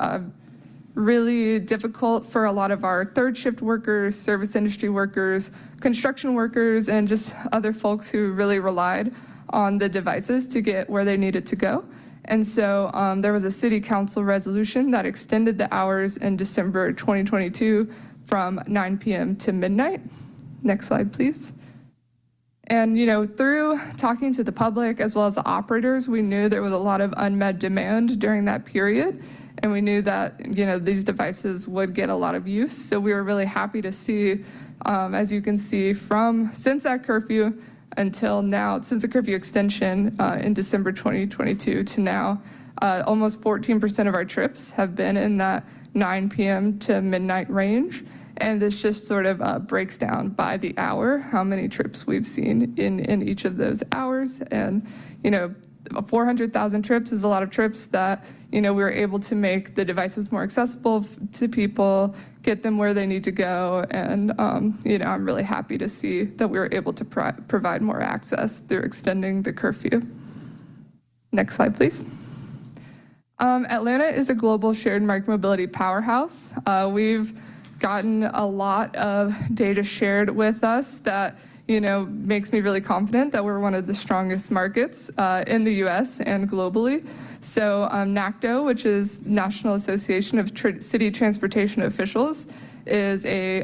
really difficult for a lot of our third shift workers, service industry workers, construction workers, and just other folks who really relied on the devices to get where they needed to go. And so there was a city council resolution that extended the hours in December 2022 from 9 p.m. to midnight. Next slide, please. And, through talking to the public as well as the operators, we knew there was a lot of unmet demand during that period. And we knew that, these devices would get a lot of use. So we were really happy to see, as you can see, since that curfew until now, since the curfew extension in December 2022 to now, almost 14% of our trips have been in that 9 p.m. to midnight range. And this just sort of breaks down by the hour how many trips we've seen in each of those hours. And, 400,000 trips is a lot of trips that, we were able to make the devices more accessible to people, get them where they need to go. And, I'm really happy to see that we were able to provide more access through extending the curfew. Next slide, please. Atlanta is a global shared micromobility powerhouse. We've gotten a lot of data shared with us that makes me really confident that we're one of the strongest markets in the US and globally. So NACTO, which is National Association of City Transportation Officials, is a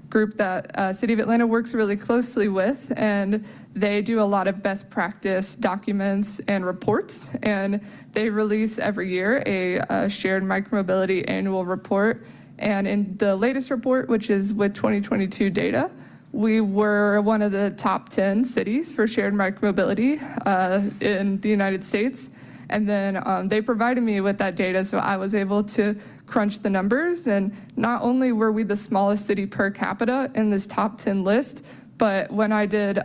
group that City of Atlanta works really closely with, and they do a lot of best practice documents and reports, and they release every year a shared micromobility annual report. And in the latest report, which is with 2022 data, we were one of the top 10 cities for shared micromobility in the United States. And then they provided me with that data, so I was able to crunch the numbers. And not only were we the smallest city per capita in this top 10 list, but when I did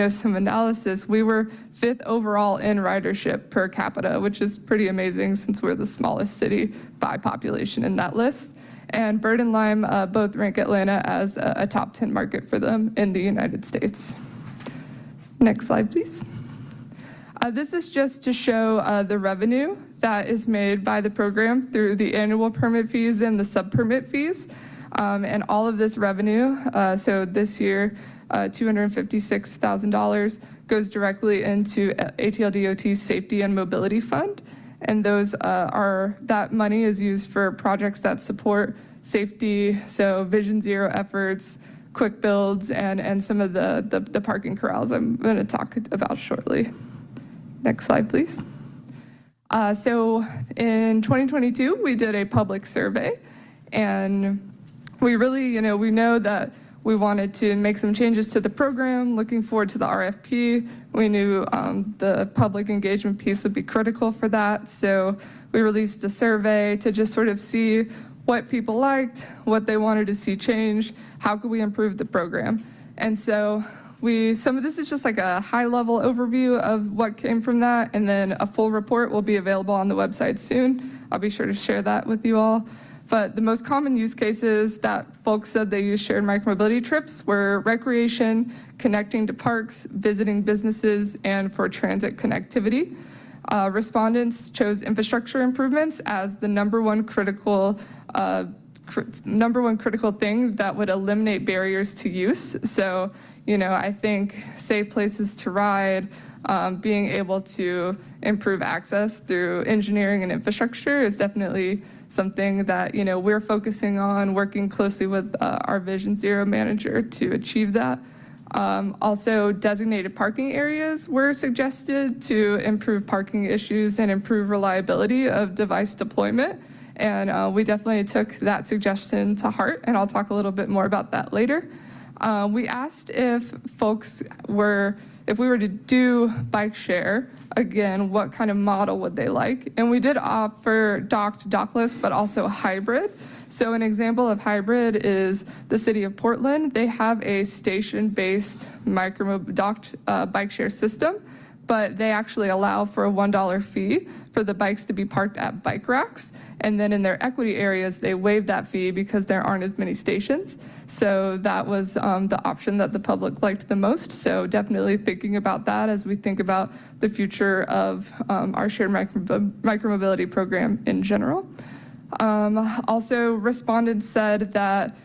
some analysis, we were 5th overall in ridership per capita, which is pretty amazing since we're the smallest city by population in that list. And Bird and Lime both rank Atlanta as a top 10 market for them in the United States. Next slide, please. This is just to show the revenue that is made by the program through the annual permit fees and the sub-permit fees. And all of this revenue, so this year, $256,000 goes directly into ATL-DOT's Safety and Mobility Fund. And that money is used for projects that support safety, so Vision Zero efforts, quick builds, and some of the parking corrals I'm going to talk about shortly. Next slide, please. So in 2022, we did a public survey, and we really, we know that we wanted to make some changes to the program, looking forward to the RFP. We knew the public engagement piece would be critical for that. So we released a survey to just sort of see what people liked, what they wanted to see change, how could we improve the program. And so some of this is just like a high level overview of what came from that. And then a full report will be available on the website soon. I'll be sure to share that with you all. But the most common use cases that folks said they used shared micromobility trips were recreation, connecting to parks, visiting businesses, and for transit connectivity. Respondents chose infrastructure improvements as the number one critical thing that would eliminate barriers to use. So, I think safe places to ride, being able to improve access through engineering and infrastructure is definitely something that, we're focusing on, working closely with our Vision Zero manager to achieve that. Also, designated parking areas were suggested to improve parking issues and improve reliability of device deployment. And we definitely took that suggestion to heart, and I'll talk a little bit more about that later. We asked if we were to do bike share, again, what kind of model would they like? And we did opt for dockless, but also hybrid. So an example of hybrid is the city of Portland. They have a station-based docked bike share system, but they actually allow for a $1 fee for the bikes to be parked at bike racks. And then in their equity areas, they waive that fee because there aren't as many stations. So that was the option that the public liked the most. So definitely thinking about that as we think about the future of our shared micromobility program in general. Also, respondents said that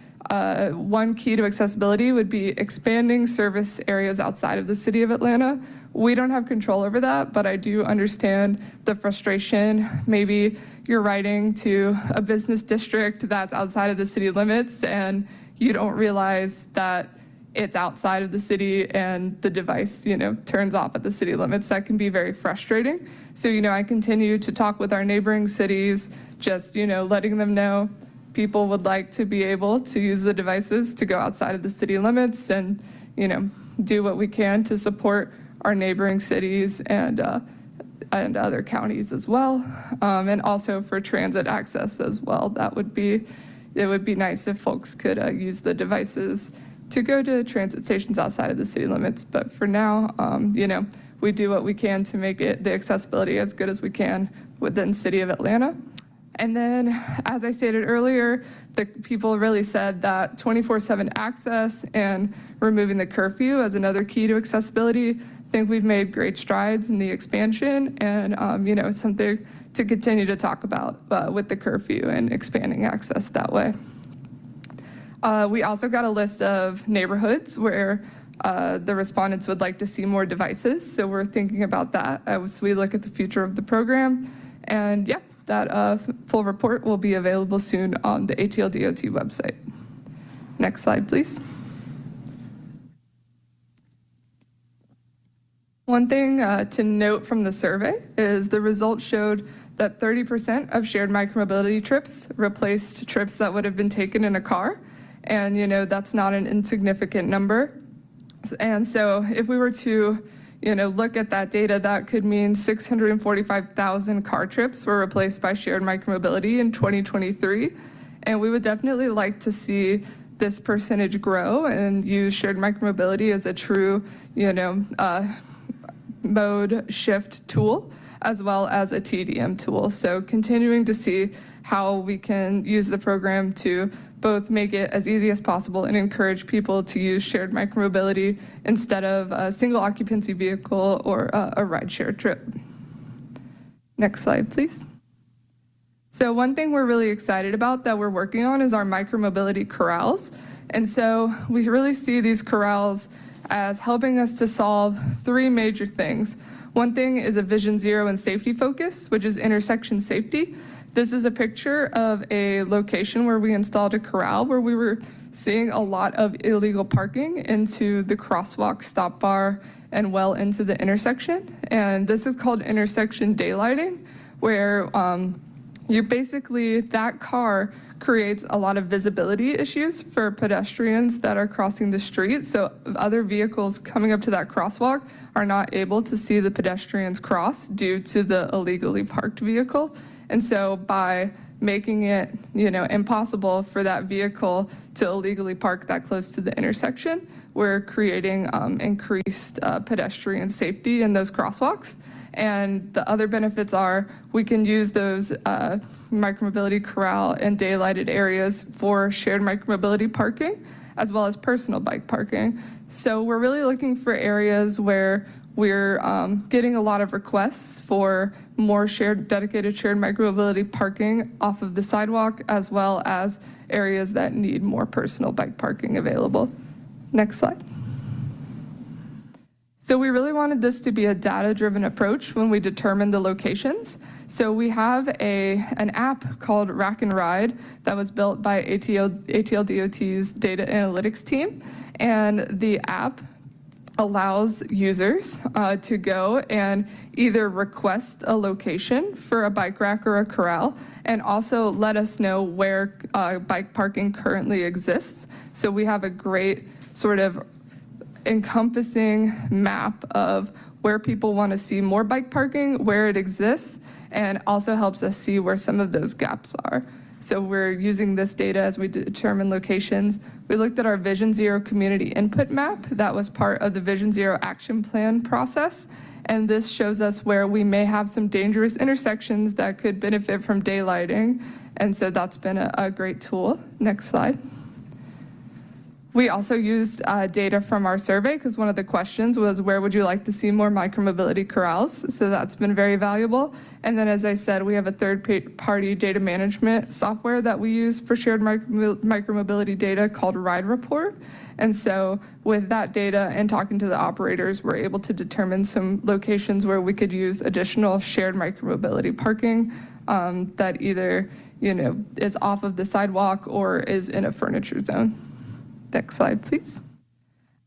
one key to accessibility would be expanding service areas outside of the city of Atlanta. We don't have control over that, but I do understand the frustration. Maybe you're riding to a business district that's outside of the city limits and you don't realize that it's outside of the city and the device, turns off at the city limits. That can be very frustrating. So, I continue to talk with our neighboring cities, just, letting them know people would like to be able to use the devices to go outside of the city limits and, do what we can to support our neighboring cities and other counties as well. And also for transit access as well. It would be nice if folks could use the devices to go to transit stations outside of the city limits. But for now, we do what we can to make the accessibility as good as we can within the city of Atlanta. And then, as I stated earlier, the people really said that 24/7 access and removing the curfew as another key to accessibility. I think we've made great strides in the expansion, and it's something to continue to talk about with the curfew and expanding access that way. We also got a list of neighborhoods where the respondents would like to see more devices, so we're thinking about that as we look at the future of the program. And yeah, that full report will be available soon on the ATL DOT website. Next slide, please. One thing to note from the survey is the results showed that 30% of shared micromobility trips replaced trips that would have been taken in a car. And, that's not an insignificant number. And so if we were to, look at that data, that could mean 645,000 car trips were replaced by shared micromobility in 2023. And we would definitely like to see this percentage grow and use shared micromobility as a true, mode shift tool, as well as a TDM tool. So continuing to see how we can use the program to both make it as easy as possible and encourage people to use shared micromobility instead of a single occupancy vehicle or a rideshare trip. Next slide, please. So one thing we're really excited about that we're working on is our micromobility corrals. And so we really see these corrals as helping us to solve three major things. One thing is a Vision Zero and safety focus, which is intersection safety. This is a picture of a location where we installed a corral where we were seeing a lot of illegal parking into the crosswalk, stop bar, and well into the intersection. And this is called intersection daylighting, where that car creates a lot of visibility issues for pedestrians that are crossing the street. So other vehicles coming up to that crosswalk are not able to see the pedestrians cross due to the illegally parked vehicle. And so by making it, impossible for that vehicle to illegally park that close to the intersection, we're creating increased pedestrian safety in those crosswalks. And the other benefits are we can use those micromobility corral and daylighted areas for shared micromobility parking, as well as personal bike parking. So we're really looking for areas where we're getting a lot of requests for more dedicated shared micromobility parking off of the sidewalk, as well as areas that need more personal bike parking available. Next slide. So we really wanted this to be a data-driven approach when we determined the locations. So we have an app called Rack and Ride that was built by ATL DOT's data analytics team. And the app allows users to go and either request a location for a bike rack or a corral, and also let us know where bike parking currently exists. So we have a great sort of encompassing map of where people want to see more bike parking, where it exists, and also helps us see where some of those gaps are. So we're using this data as we determine locations. We looked at our Vision Zero community input map. That was part of the Vision Zero action plan process. And this shows us where we may have some dangerous intersections that could benefit from daylighting. And so that's been a great tool. Next slide. We also used data from our survey because one of the questions was, where would you like to see more micromobility corrals? So that's been very valuable. And then, as I said, we have a third-party data management software that we use for shared micromobility data called Ride Report. And so with that data and talking to the operators, we're able to determine some locations where we could use additional shared micromobility parking that either is off of the sidewalk or is in a furniture zone. Next slide, please.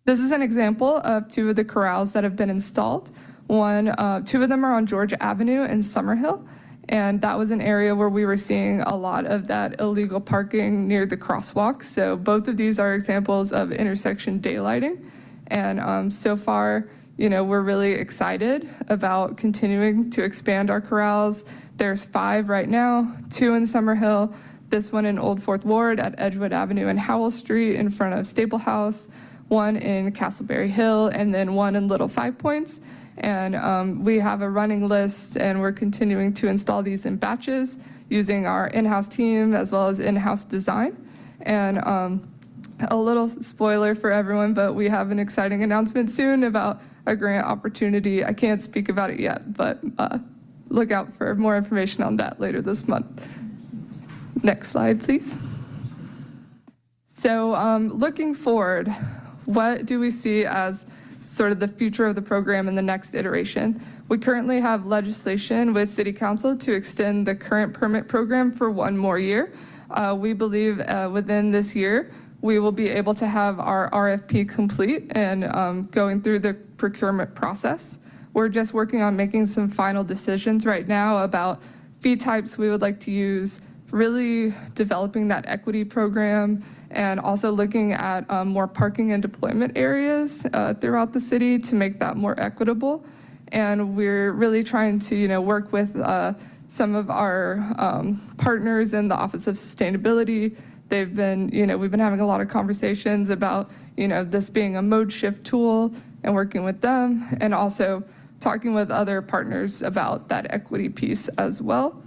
This is an example of two of the corrals that have been installed. Two of them are on Georgia Avenue in Summerhill, and that was an area where we were seeing a lot of that illegal parking near the crosswalk. So both of these are examples of intersection daylighting, and so far, we're really excited about continuing to expand our corrals. There's 5 right now, 2 in Summerhill, this one in Old Fourth Ward at Edgewood Avenue and Howell Street in front of Staple House, 1 in Castleberry Hill, and then 1 in Little Five Points. And we have a running list, and we're continuing to install these in batches using our in-house team as well as in-house design. And a little spoiler for everyone, but we have an exciting announcement soon about a grant opportunity. I can't speak about it yet, but look out for more information on that later this month. Next slide, please. So looking forward, what do we see as sort of the future of the program in the next iteration? We currently have legislation with City Council to extend the current permit program for 1 more year. We believe within this year, we will be able to have our RFP complete and going through the procurement process. We're just working on making some final decisions right now about fee types we would like to use, really developing that equity program, and also looking at more parking and deployment areas throughout the city to make that more equitable. And we're really trying to, work with some of our partners in the Office of Sustainability. They've been, we've been having a lot of conversations about, this being a mode shift tool and working with them, and also talking with other partners about that equity piece as well.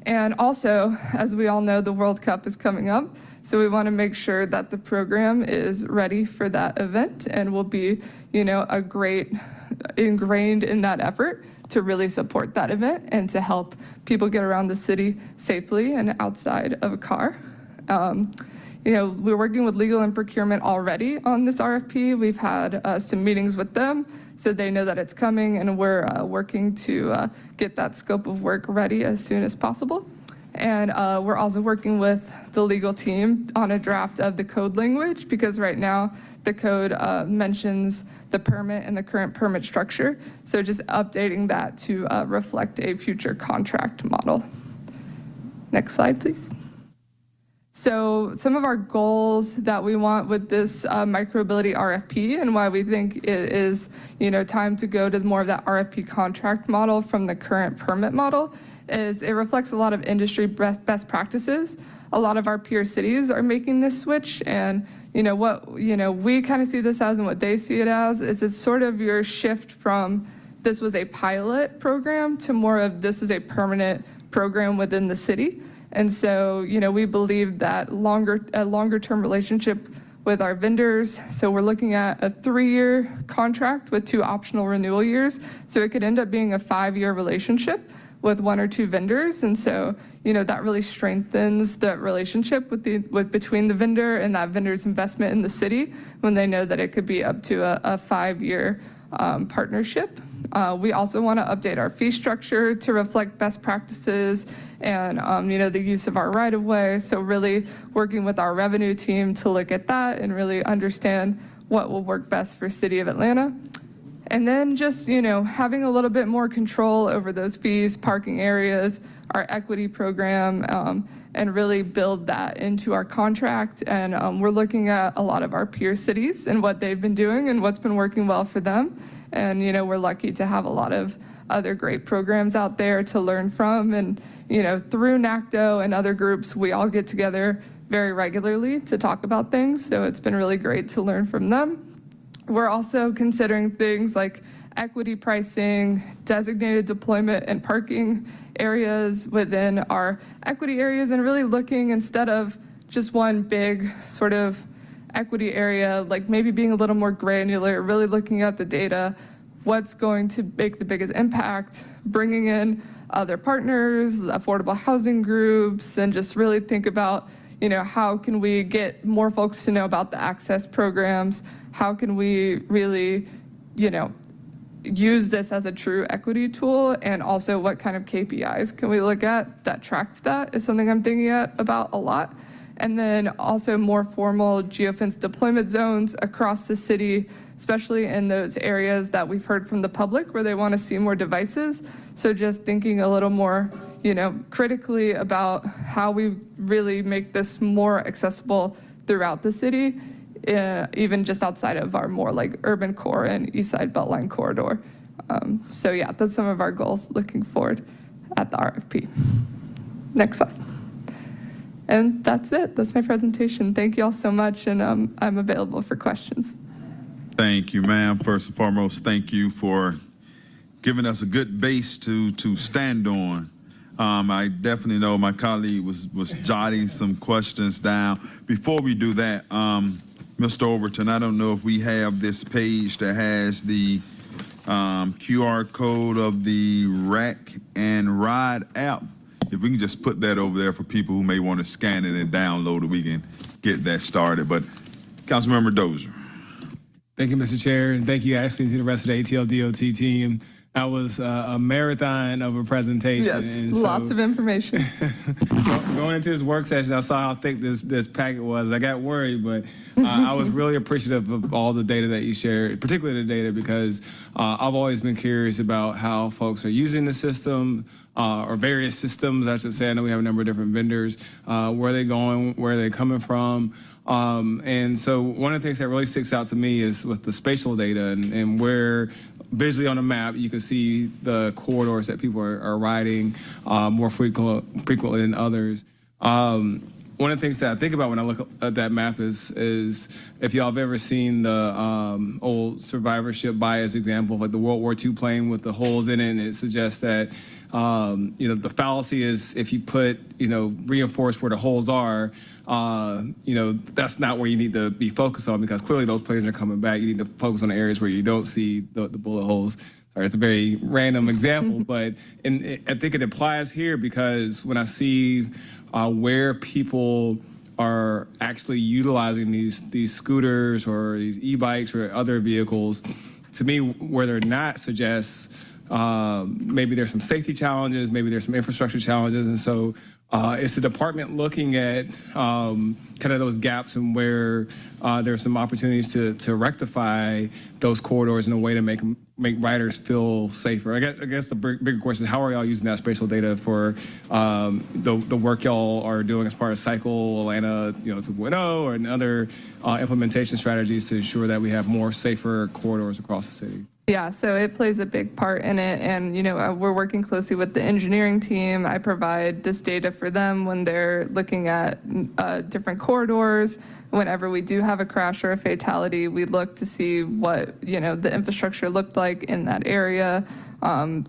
And also, as we all know, the World Cup is coming up, so we want to make sure that the program is ready for that event and will be, a great ingrained in that effort to really support that event and to help people get around the city safely and outside of a car. We're working with legal and procurement already on this RFP. We've had some meetings with them, so they know that it's coming, and we're working to get that scope of work ready as soon as possible. And we're also working with the legal team on a draft of the code language, because right now the code mentions the permit and the current permit structure. So just updating that to reflect a future contract model. Next slide, please. So some of our goals that we want with this micromobility RFP, and why we think it is time to go to more of that RFP contract model from the current permit model, is it reflects a lot of industry best practices. A lot of our peer cities are making this switch, and what we kind of see this as and what they see it as is it's sort of your shift from this was a pilot program to more of this is a permanent program within the city. And so, we believe that a longer term relationship with our vendors. So we're looking at a 3-year contract with 2 optional renewal years. So it could end up being a 5-year relationship with 1 or 2 vendors. And so, that really strengthens the relationship between the vendor and that vendor's investment in the city when they know that it could be up to a 5-year partnership. We also want to update our fee structure to reflect best practices and the use of our right-of-way. So really working with our revenue team to look at that and really understand what will work best for City of Atlanta. And then just having a little bit more control over those fees, parking areas, our equity program, and really build that into our contract. And we're looking at a lot of our peer cities and what they've been doing and what's been working well for them. And we're lucky to have a lot of other great programs out there to learn from. And, through NACDO and other groups, we all get together very regularly to talk about things. So it's been really great to learn from them. We're also considering things like equity pricing, designated deployment and parking areas within our equity areas, and really looking, instead of just one big sort of equity area, like maybe being a little more granular, really looking at the data, what's going to make the biggest impact, bringing in other partners, affordable housing groups, and just really think about, how can we get more folks to know about the access programs? How can we really, use this as a true equity tool? And also, what kind of KPIs can we look at that tracks that is something I'm thinking about a lot. And then also more formal geofence deployment zones across the city, especially in those areas that we've heard from the public where they want to see more devices. So just thinking a little more, critically about how we really make this more accessible throughout the city, even just outside of our more like urban core and East Side Beltline corridor. So yeah, that's some of our goals looking forward at the RFP. Next slide. And that's it. That's my presentation. Thank you all so much, and I'm available for questions. Thank you, ma'am. First and foremost, thank you for giving us a good base to stand on. I definitely know my colleague was jotting some questions down. Before we do that, Mr. Overton, I don't know if we have this page that has the QR code of the Rack and Ride app. If we can just put that over there for people who may want to scan it and download it, we can get that started. But Councilmember Dozier. Thank you, Mr. Chair, and thank you, Ashley, to the rest of the ATL DOT team. That was a marathon of a presentation. Yes, and lots of information. Going into this work session, I saw how thick this packet was. I got worried, but I was really appreciative of all the data that you shared, particularly the data, because I've always been curious about how folks are using the system, or various systems, I should say. I know we have a number of different vendors. Where are they going? Where are they coming from? And so one of the things that really sticks out to me is with the spatial data and where visually on the map you can see the corridors that people are riding more frequently than others. One of the things that I think about when I look at that map is if y'all have ever seen the old survivorship bias example, like the World War II plane with the holes in it, and it suggests that the fallacy is if you put reinforce where the holes are, that's not where you need to be focused on, because clearly those planes are coming back. You need to focus on the areas where you don't see the bullet holes. Sorry, it's a very random example, but I think it applies here, because when I see where people are actually utilizing these scooters or these e-bikes or other vehicles, to me, where they're not suggests maybe there's some safety challenges, maybe there's some infrastructure challenges, and so it's the department looking at kind of those gaps and where there's some opportunities to rectify those corridors in a way to make riders feel safer. I guess the bigger question is, how are y'all using that spatial data for the work y'all are doing as part of Cycle Atlanta 2.0 or other implementation strategies to ensure that we have more safer corridors across the city? Yeah, so it plays a big part in it, and we're working closely with the engineering team. I provide this data for them when they're looking at different corridors. Whenever we do have a crash or a fatality, we look to see what the infrastructure looked like in that area.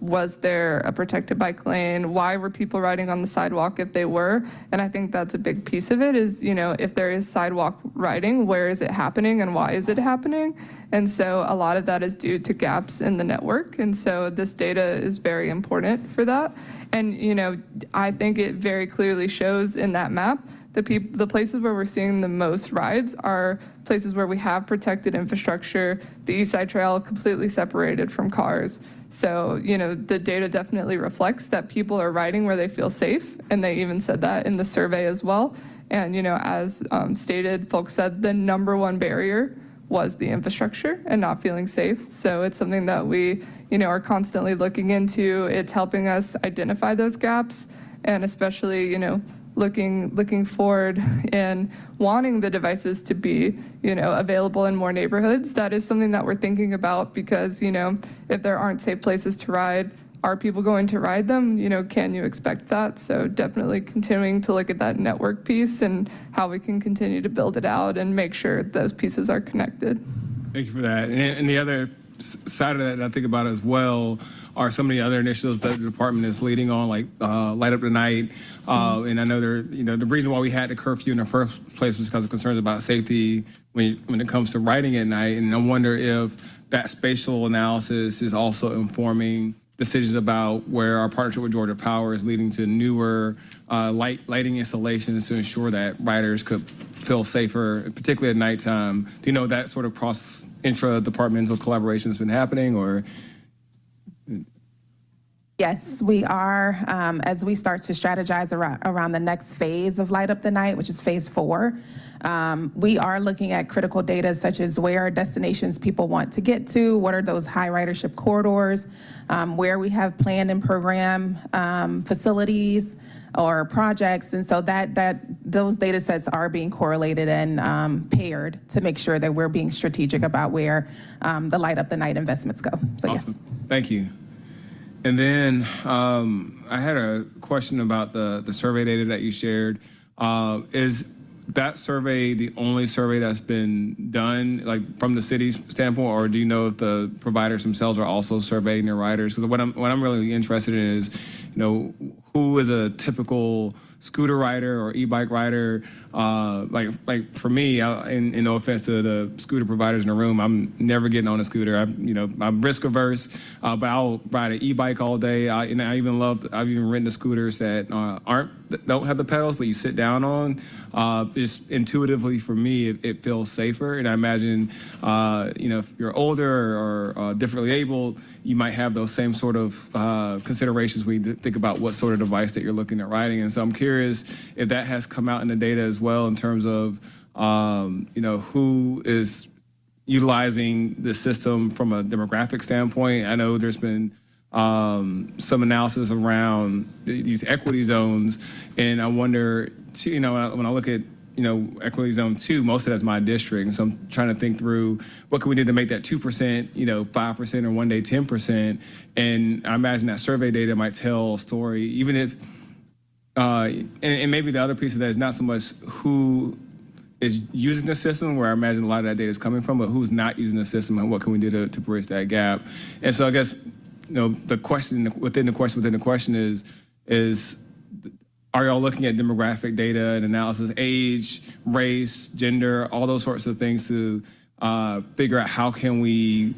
Was there a protected bike lane? Why were people riding on the sidewalk if they were? And I think that's a big piece of it is, if there is sidewalk riding, where is it happening and why is it happening? And so a lot of that is due to gaps in the network. And so this data is very important for that. And, I think it very clearly shows in that map the places where we're seeing the most rides are places where we have protected infrastructure, the East Side Trail completely separated from cars. So, the data definitely reflects that people are riding where they feel safe, and they even said that in the survey as well. And, as stated, folks said the number one barrier was the infrastructure and not feeling safe. So it's something that we, are constantly looking into. It's helping us identify those gaps, and especially, looking forward and wanting the devices to be, available in more neighborhoods. That is something that we're thinking about, because, if there aren't safe places to ride, are people going to ride them? Can you expect that? So definitely continuing to look at that network piece and how we can continue to build it out and make sure those pieces are connected. Thank you for that. And the other side of that I think about as well are some of the other initiatives that the department is leading on, like Light Up the Night. And I know the reason why we had the curfew in the first place was because of concerns about safety when it comes to riding at night. And I wonder if that spatial analysis is also informing decisions about where our partnership with Georgia Power is leading to newer lighting installations to ensure that riders could feel safer, particularly at nighttime. Do you know that sort of cross intra-departmental collaboration has been happening, or? Yes, we are. As we start to strategize around the next phase of Light Up the Night, which is phase 4, we are looking at critical data such as where are destinations people want to get to, what are those high ridership corridors, where we have planned and program facilities or projects. And so those data sets are being correlated and paired to make sure that we're being strategic about where the Light Up the Night investments go. So Awesome. Yes. Thank you. And then I had a question about the survey data that you shared. Is that survey the only survey that's been done, like from the city's standpoint, or do you know if the providers themselves are also surveying their riders? Because what I'm really interested in is, who is a typical scooter rider or e-bike rider? Like for me, and no offense to the scooter providers in the room, I'm never getting on a scooter. I'm risk averse, but I'll ride an e-bike all day. I've even rented scooters that don't have the pedals, but you sit down on. Just intuitively for me, it feels safer. And I imagine, if you're older or differently able, you might have those same sort of considerations when you think about what sort of device that you're looking at riding. And so I'm curious if that has come out in the data as well in terms of, who is utilizing the system from a demographic standpoint. I know there's been some analysis around these equity zones, and I wonder, when I look at equity zone 2, most of that's my district, and so I'm trying to think through what can we do to make that 2%, 5%, or one day 10%, and I imagine that survey data might tell a story, even if, and maybe the other piece of that is not so much who is using the system, where I imagine a lot of that data is coming from, but who's not using the system and what can we do to bridge that gap. And so I guess, the question within the question is are y'all looking at demographic data and analysis, age, race, gender, all those sorts of things to figure out how can we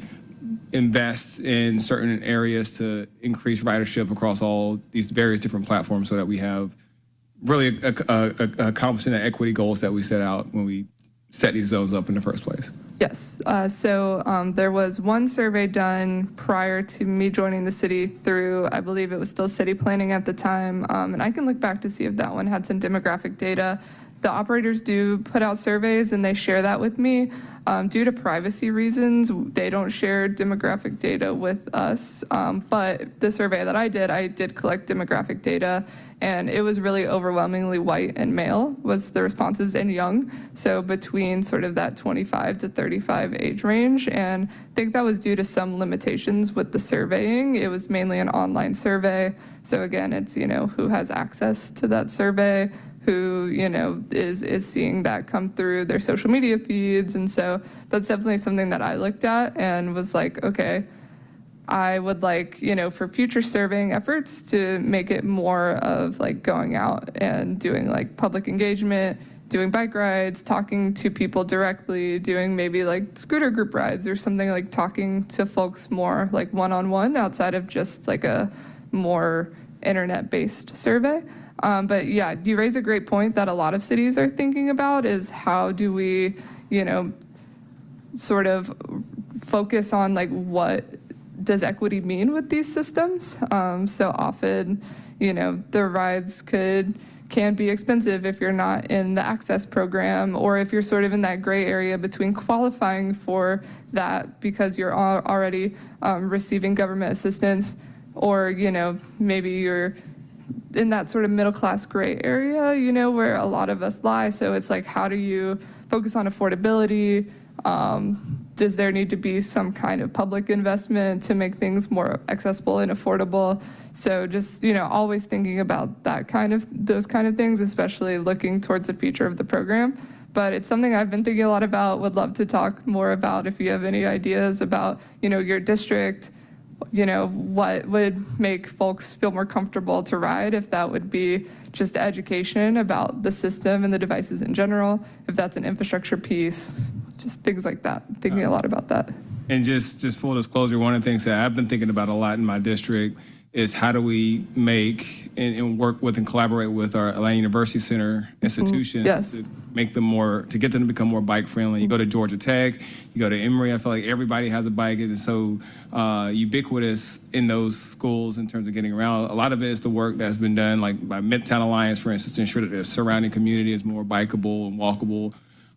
invest in certain areas to increase ridership across all these various different platforms so that we have really accomplishing the equity goals that we set out when we set these zones up in the first place? Yes. So there was one survey done prior to me joining the city through, I believe it was still city planning at the time. And I can look back to see if that one had some demographic data. The operators do put out surveys and they share that with me. Due to privacy reasons, they don't share demographic data with us. But the survey that I did collect demographic data, and it was really overwhelmingly white and male was the responses, and young. So between sort of that 25 to 35 age range. And I think that was due to some limitations with the surveying. It was mainly an online survey. So again, it's, who has access to that survey, who, is seeing that come through their social media feeds. And so that's definitely something that I looked at and was like, okay, I would like, for future surveying efforts to make it more of like going out and doing like public engagement, doing bike rides, talking to people directly, doing maybe like scooter group rides or something, like talking to folks more like one-on-one outside of just like a more internet-based survey. But yeah, you raise a great point that a lot of cities are thinking about is how do we, sort of focus on like what does equity mean with these systems? So often, the rides can be expensive if you're not in the access program, or if you're sort of in that gray area between qualifying for that because you're already receiving government assistance, or, maybe you're in that sort of middle-class gray area, where a lot of us lie. So it's like, how do you focus on affordability, does there need to be some kind of public investment to make things more accessible and affordable? So just, always thinking about those kind of things, especially looking towards the future of the program. But it's something I've been thinking a lot about, would love to talk more about if you have any ideas about, your district, what would make folks feel more comfortable to ride, if that would be just education about the system and the devices in general, if that's an infrastructure piece, just things like that, thinking a lot about that. And just full disclosure, one of the things that I've been thinking about a lot in my district is how do we make and work with and collaborate with our Atlanta University Center institutions Yes. to make them to get them to become more bike friendly. You go to Georgia Tech, you go to Emory, I feel like everybody has a bike. It is so ubiquitous in those schools in terms of getting around. A lot of it is the work that's been done like by Midtown Alliance, for instance, to ensure that the surrounding community is more bikeable and walkable.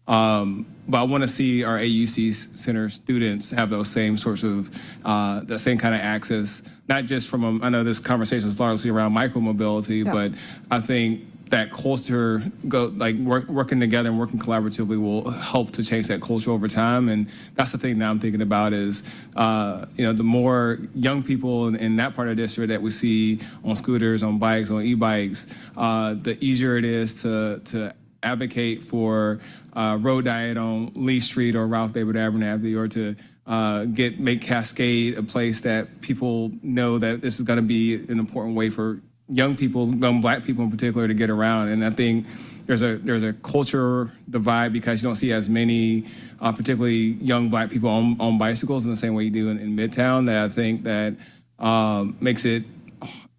But I want to see our AUC Center students have those same sorts of, the same kind of access, not just from, I know this conversation is largely around micromobility, but I think that culture, working together and working collaboratively will help to change that culture over time. And that's the thing that I'm thinking about is, the more young people in that part of the district that we see on scooters, on bikes, on e-bikes, the easier it is to advocate for road diet on Lee Street or Ralph David Abernathy, or to make Cascade a place that people know that this is going to be an important way for young people, young Black people in particular, to get around. And I think there's a culture divide because you don't see as many, particularly young Black people on bicycles in the same way you do in Midtown. That I think that makes it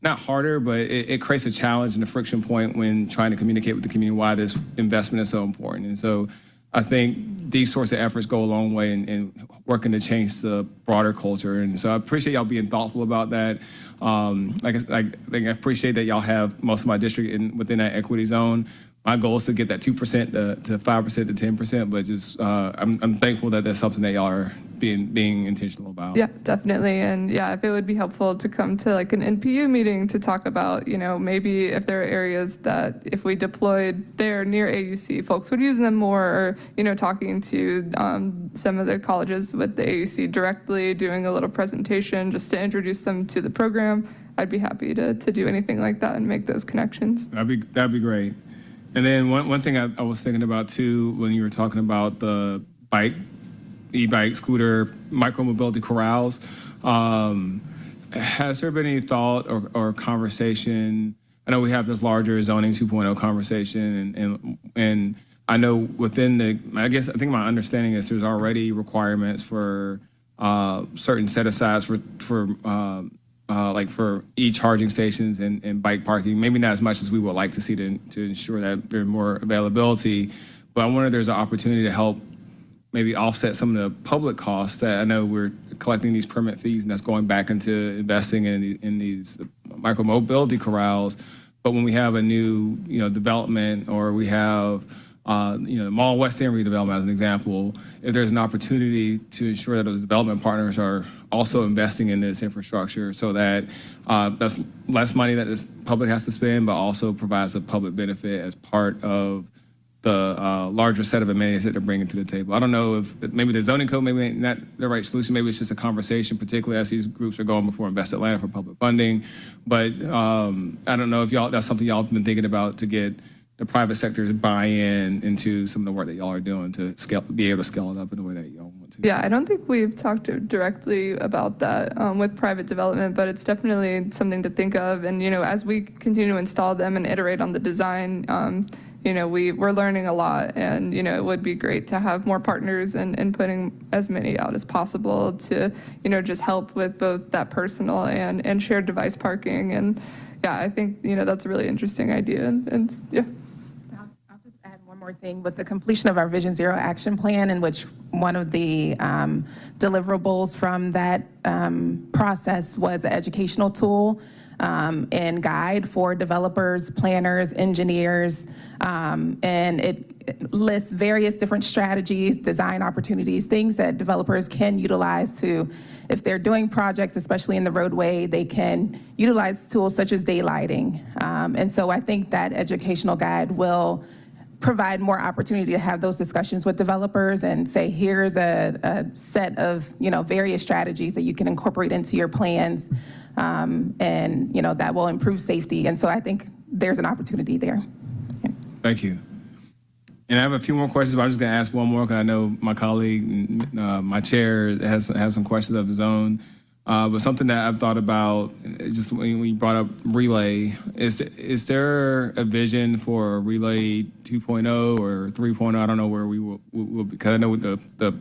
not harder, but it creates a challenge and a friction point when trying to communicate with the community why this investment is so important. And so I think these sorts of efforts go a long way in working to change the broader culture. And so I appreciate y'all being thoughtful about that. I appreciate that y'all have most of my district within that equity zone. My goal is to get that 2% to 5% to 10%, but just I'm thankful that that's something that y'all are being intentional about. Yeah, definitely. And yeah, if it would be helpful to come to like an NPU meeting to talk about, maybe if there are areas that if we deployed there near AUC, folks would use them more, or, talking to some of the colleges with the AUC directly, doing a little presentation just to introduce them to the program. I'd be happy to do anything like that and make those connections. That'd be great. And then one thing I was thinking about too, when you were talking about the e-bike, scooter, micromobility corrals, has there been any thought or conversation? I know we have this larger zoning 2.0 conversation, and I know within I think my understanding is there's already requirements for certain set asides for e-charging stations and bike parking, maybe not as much as we would like to see to ensure that there's more availability. But I wonder if there's an opportunity to help maybe offset some of the public costs that I know we're collecting these permit fees, and that's going back into investing in these micromobility corrals. But when we have a new, development, or we have, Mall West End redevelopment as an example, if there's an opportunity to ensure that those development partners are also investing in this infrastructure so that that's less money that this public has to spend, but also provides a public benefit as part of the larger set of amenities that they're bringing to the table. I don't know if maybe the zoning code maybe not the right solution. Maybe it's just a conversation, particularly as these groups are going before Invest Atlanta for public funding. But I don't know if that's something y'all have been thinking about to get the private sector to buy into some of the work that y'all are doing to be able to scale it up in the way that y'all want to. Yeah, I don't think we've talked directly about that with private development, but it's definitely something to think of. And, as we continue to install them and iterate on the design, we're learning a lot, and, it would be great to have more partners and putting as many out as possible to, just help with both that personal and shared device parking. And yeah, I think, that's a really interesting idea. And yeah. I'll just add one more thing. With the completion of our Vision Zero action plan, in which one of the deliverables from that process was an educational tool and guide for developers, planners, engineers, and it lists various different strategies, design opportunities, things that developers can utilize to, if they're doing projects, especially in the roadway, they can utilize tools such as daylighting. And so I think that educational guide will provide more opportunity to have those discussions with developers and say, here's a set of, various strategies that you can incorporate into your plans, and, that will improve safety. And so I think there's an opportunity there. Thank you. And I have a few more questions, but I'm just going to ask one more because I know my colleague, my chair, has some questions of his own. But something that I've thought about, just when you brought up Relay, is there a vision for Relay 2.0 or 3.0? I don't know where we will, because I know the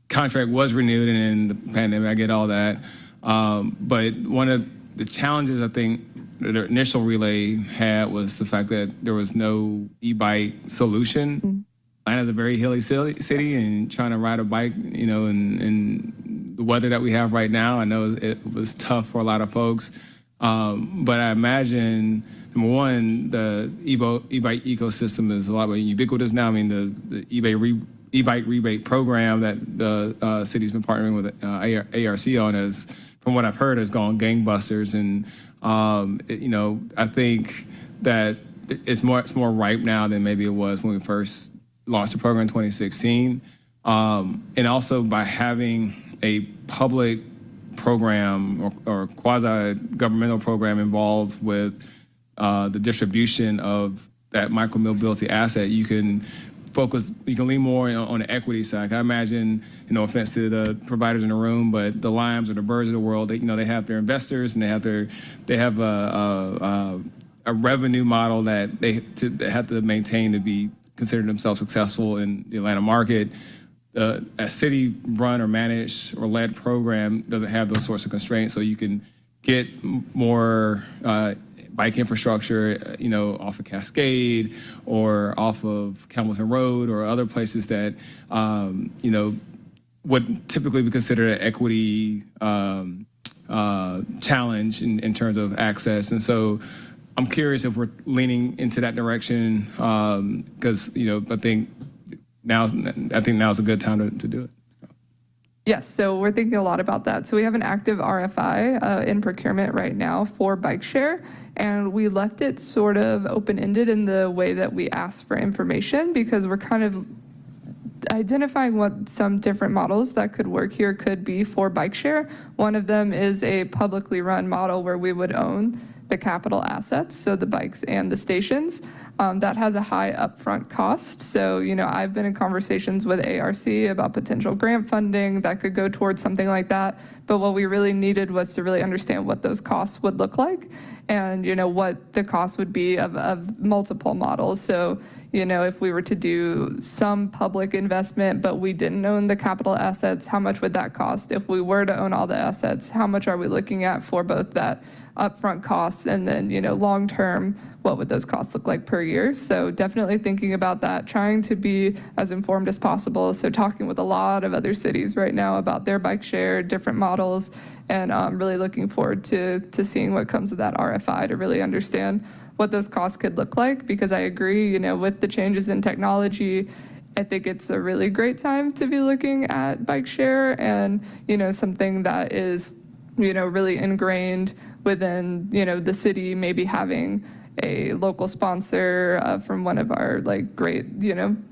contract was renewed and in the pandemic, I get all that. But one of the challenges I think the initial Relay had was the fact that there was no e-bike solution. Mm-hmm. Atlanta's a very hilly city, and trying to ride a bike, in the weather that we have right now, I know it was tough for a lot of folks. But I imagine, number one, the e-bike ecosystem is a lot more ubiquitous now. I mean, the e-bike rebate program that the city's been partnering with ARC on is, from what I've heard, has gone gangbusters. And I think that it's more ripe now than maybe it was when we first launched the program in 2016. And also by having a public program or quasi-governmental program involved with the distribution of that micromobility asset, you can lean more on the equity side. I imagine, no offense to the providers in the room, but the Limes or the Birds of the world, they have their investors and they have a revenue model that they have to maintain to be consider themselves successful in the Atlanta market. A city-run or managed or led program doesn't have those sorts of constraints, so you can get more bike infrastructure, off of Cascade or off of Campbellton Road or other places that, would typically be considered an equity challenge in terms of access. And so I'm curious if we're leaning into that direction, because, I think now's a good time to do it. Yes, so we're thinking a lot about that. So we have an active RFI in procurement right now for bike share, and we left it sort of open-ended in the way that we asked for information, because we're kind of identifying what some different models that could work here could be for bike share. One of them is a publicly run model where we would own the capital assets, so the bikes and the stations. That has a high upfront cost. So, I've been in conversations with ARC about potential grant funding that could go towards something like that. But what we really needed was to really understand what those costs would look like and, what the cost would be of multiple models. So, if we were to do some public investment, but we didn't own the capital assets, how much would that cost? If we were to own all the assets, how much are we looking at for both that upfront costs and then, long-term, what would those costs look like per year? So definitely thinking about that, trying to be as informed as possible. So talking with a lot of other cities right now about their bike share, different models, and really looking forward to seeing what comes of that RFI to really understand what those costs could look like. Because I agree, with the changes in technology, I think it's a really great time to be looking at bike share and, something that is, really ingrained within, the city, maybe having a local sponsor from one of our great,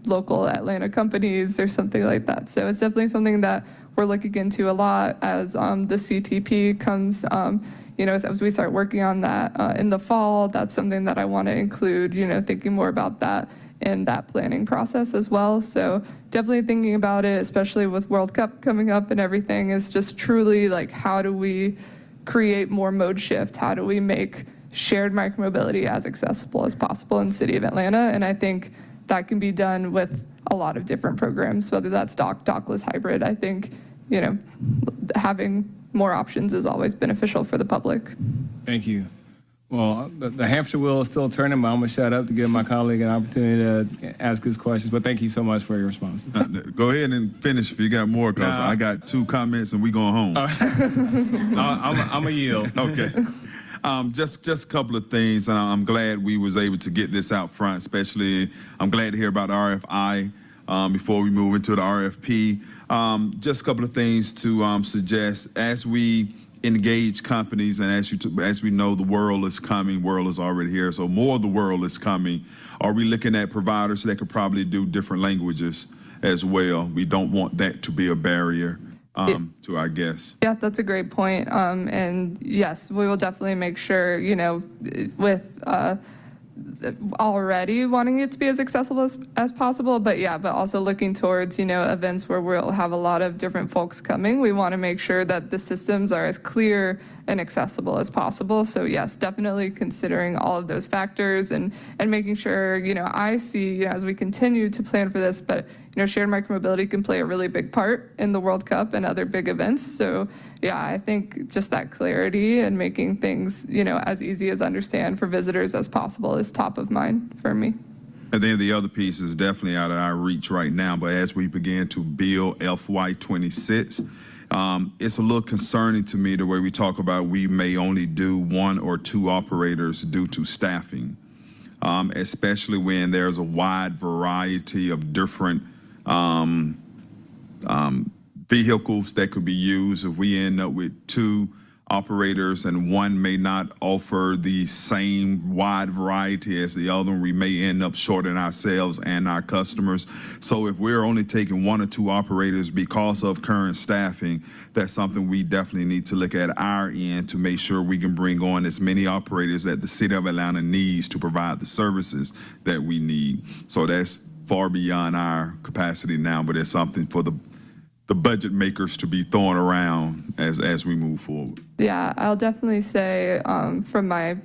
local Atlanta companies or something like that. So it's definitely something that we're looking into a lot as the CTP comes, as we start working on that in the fall. That's something that I want to include, thinking more about that in that planning process as well. So definitely thinking about it, especially with World Cup coming up and everything, is just truly how do we create more mode shift? How do we make shared micromobility as accessible as possible in the city of Atlanta? And I think that can be done with a lot of different programs, whether that's Dockless hybrid. I think, having more options is always beneficial for the public. Thank you. Well, the hamster wheel is still turning, but I'm going to shut up to give my colleague an opportunity to ask his questions. But thank you so much for your responses. Go ahead and finish if you got more, because I got 2 comments and we going home. I'm a yield. Okay. Just a couple of things. I'm glad we was able to get this out front, especially I'm glad to hear about the RFI before we move into the RFP. Just a couple of things to suggest. As we engage companies, and as we know, the world is coming. World is already here, so more of the world is coming. Are we looking at providers that could probably do different languages as well? We don't want that to be a barrier to our guests. Yeah, that's a great point. And yes, we will definitely make sure, with already wanting it to be as accessible as possible, but also looking towards, events where we'll have a lot of different folks coming. We want to make sure that the systems are as clear and accessible as possible. So yes, definitely considering all of those factors and making sure, I see, as we continue to plan for this, but shared micromobility can play a really big part in the World Cup and other big events. So yeah, I think just that clarity and making things, as easy as understand for visitors as possible is top of mind for me. And then the other piece is definitely out of our reach right now, but as we begin to build FY26, it's a little concerning to me the way we talk about we may only do 1 or 2 operators due to staffing, especially when there's a wide variety of different vehicles that could be used. If we end up with 2 operators and one may not offer the same wide variety as the other, we may end up shorting ourselves and our customers. So if we're only taking 1 or 2 operators because of current staffing, that's something we definitely need to look at our end to make sure we can bring on as many operators that the city of Atlanta needs to provide the services that we need. So that's far beyond our capacity now, but it's something for the budget makers to be throwing around as we move forward. Yeah, I'll definitely say from my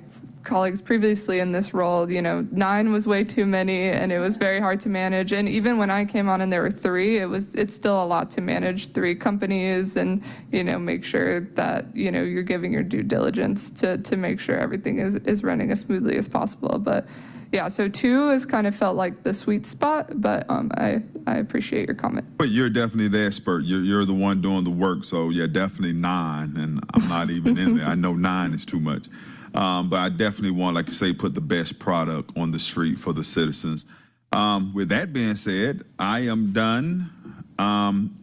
colleagues previously in this role, 9 was way too many and it was very hard to manage. And even when I came on and there were 3, it's still a lot to manage 3 companies and, make sure that, you're giving your due diligence to make sure everything is running as smoothly as possible. But yeah, so 2 has kind of felt like the sweet spot, but I appreciate your comment. But you're definitely the expert. You're the one doing the work, so yeah, definitely 9, and I'm not even in there. I know 9 is too much. But I definitely want, like you say, put the best product on the street for the citizens. With that being said, I am done.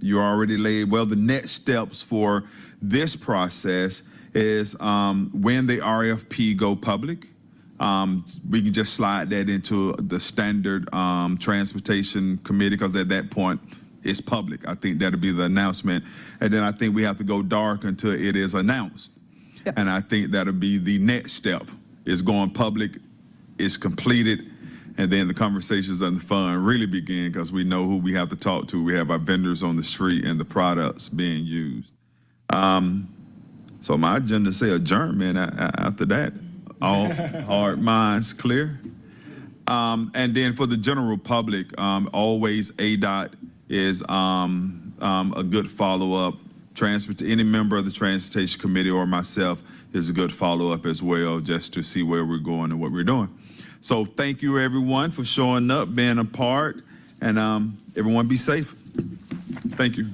You already laid, well, the next steps for this process is when the RFP go public, we can just slide that into the standard transportation committee, because at that point it's public. I think that'll be the announcement. And then I think we have to go dark until it is announced. Yep. And I think that'll be the next step, is going public, it's completed, and then the conversations and the fun really begin, because we know who we have to talk to. We have our vendors on the street and the products being used. So my agenda say adjournment after that. All heart, minds clear. And then for the general public, always ADOT is a good follow-up. Any member of the Transportation Committee or myself is a good follow-up as well, just to see where we're going and what we're doing. So thank you, everyone, for showing up, being a part, and everyone be safe. Thank you.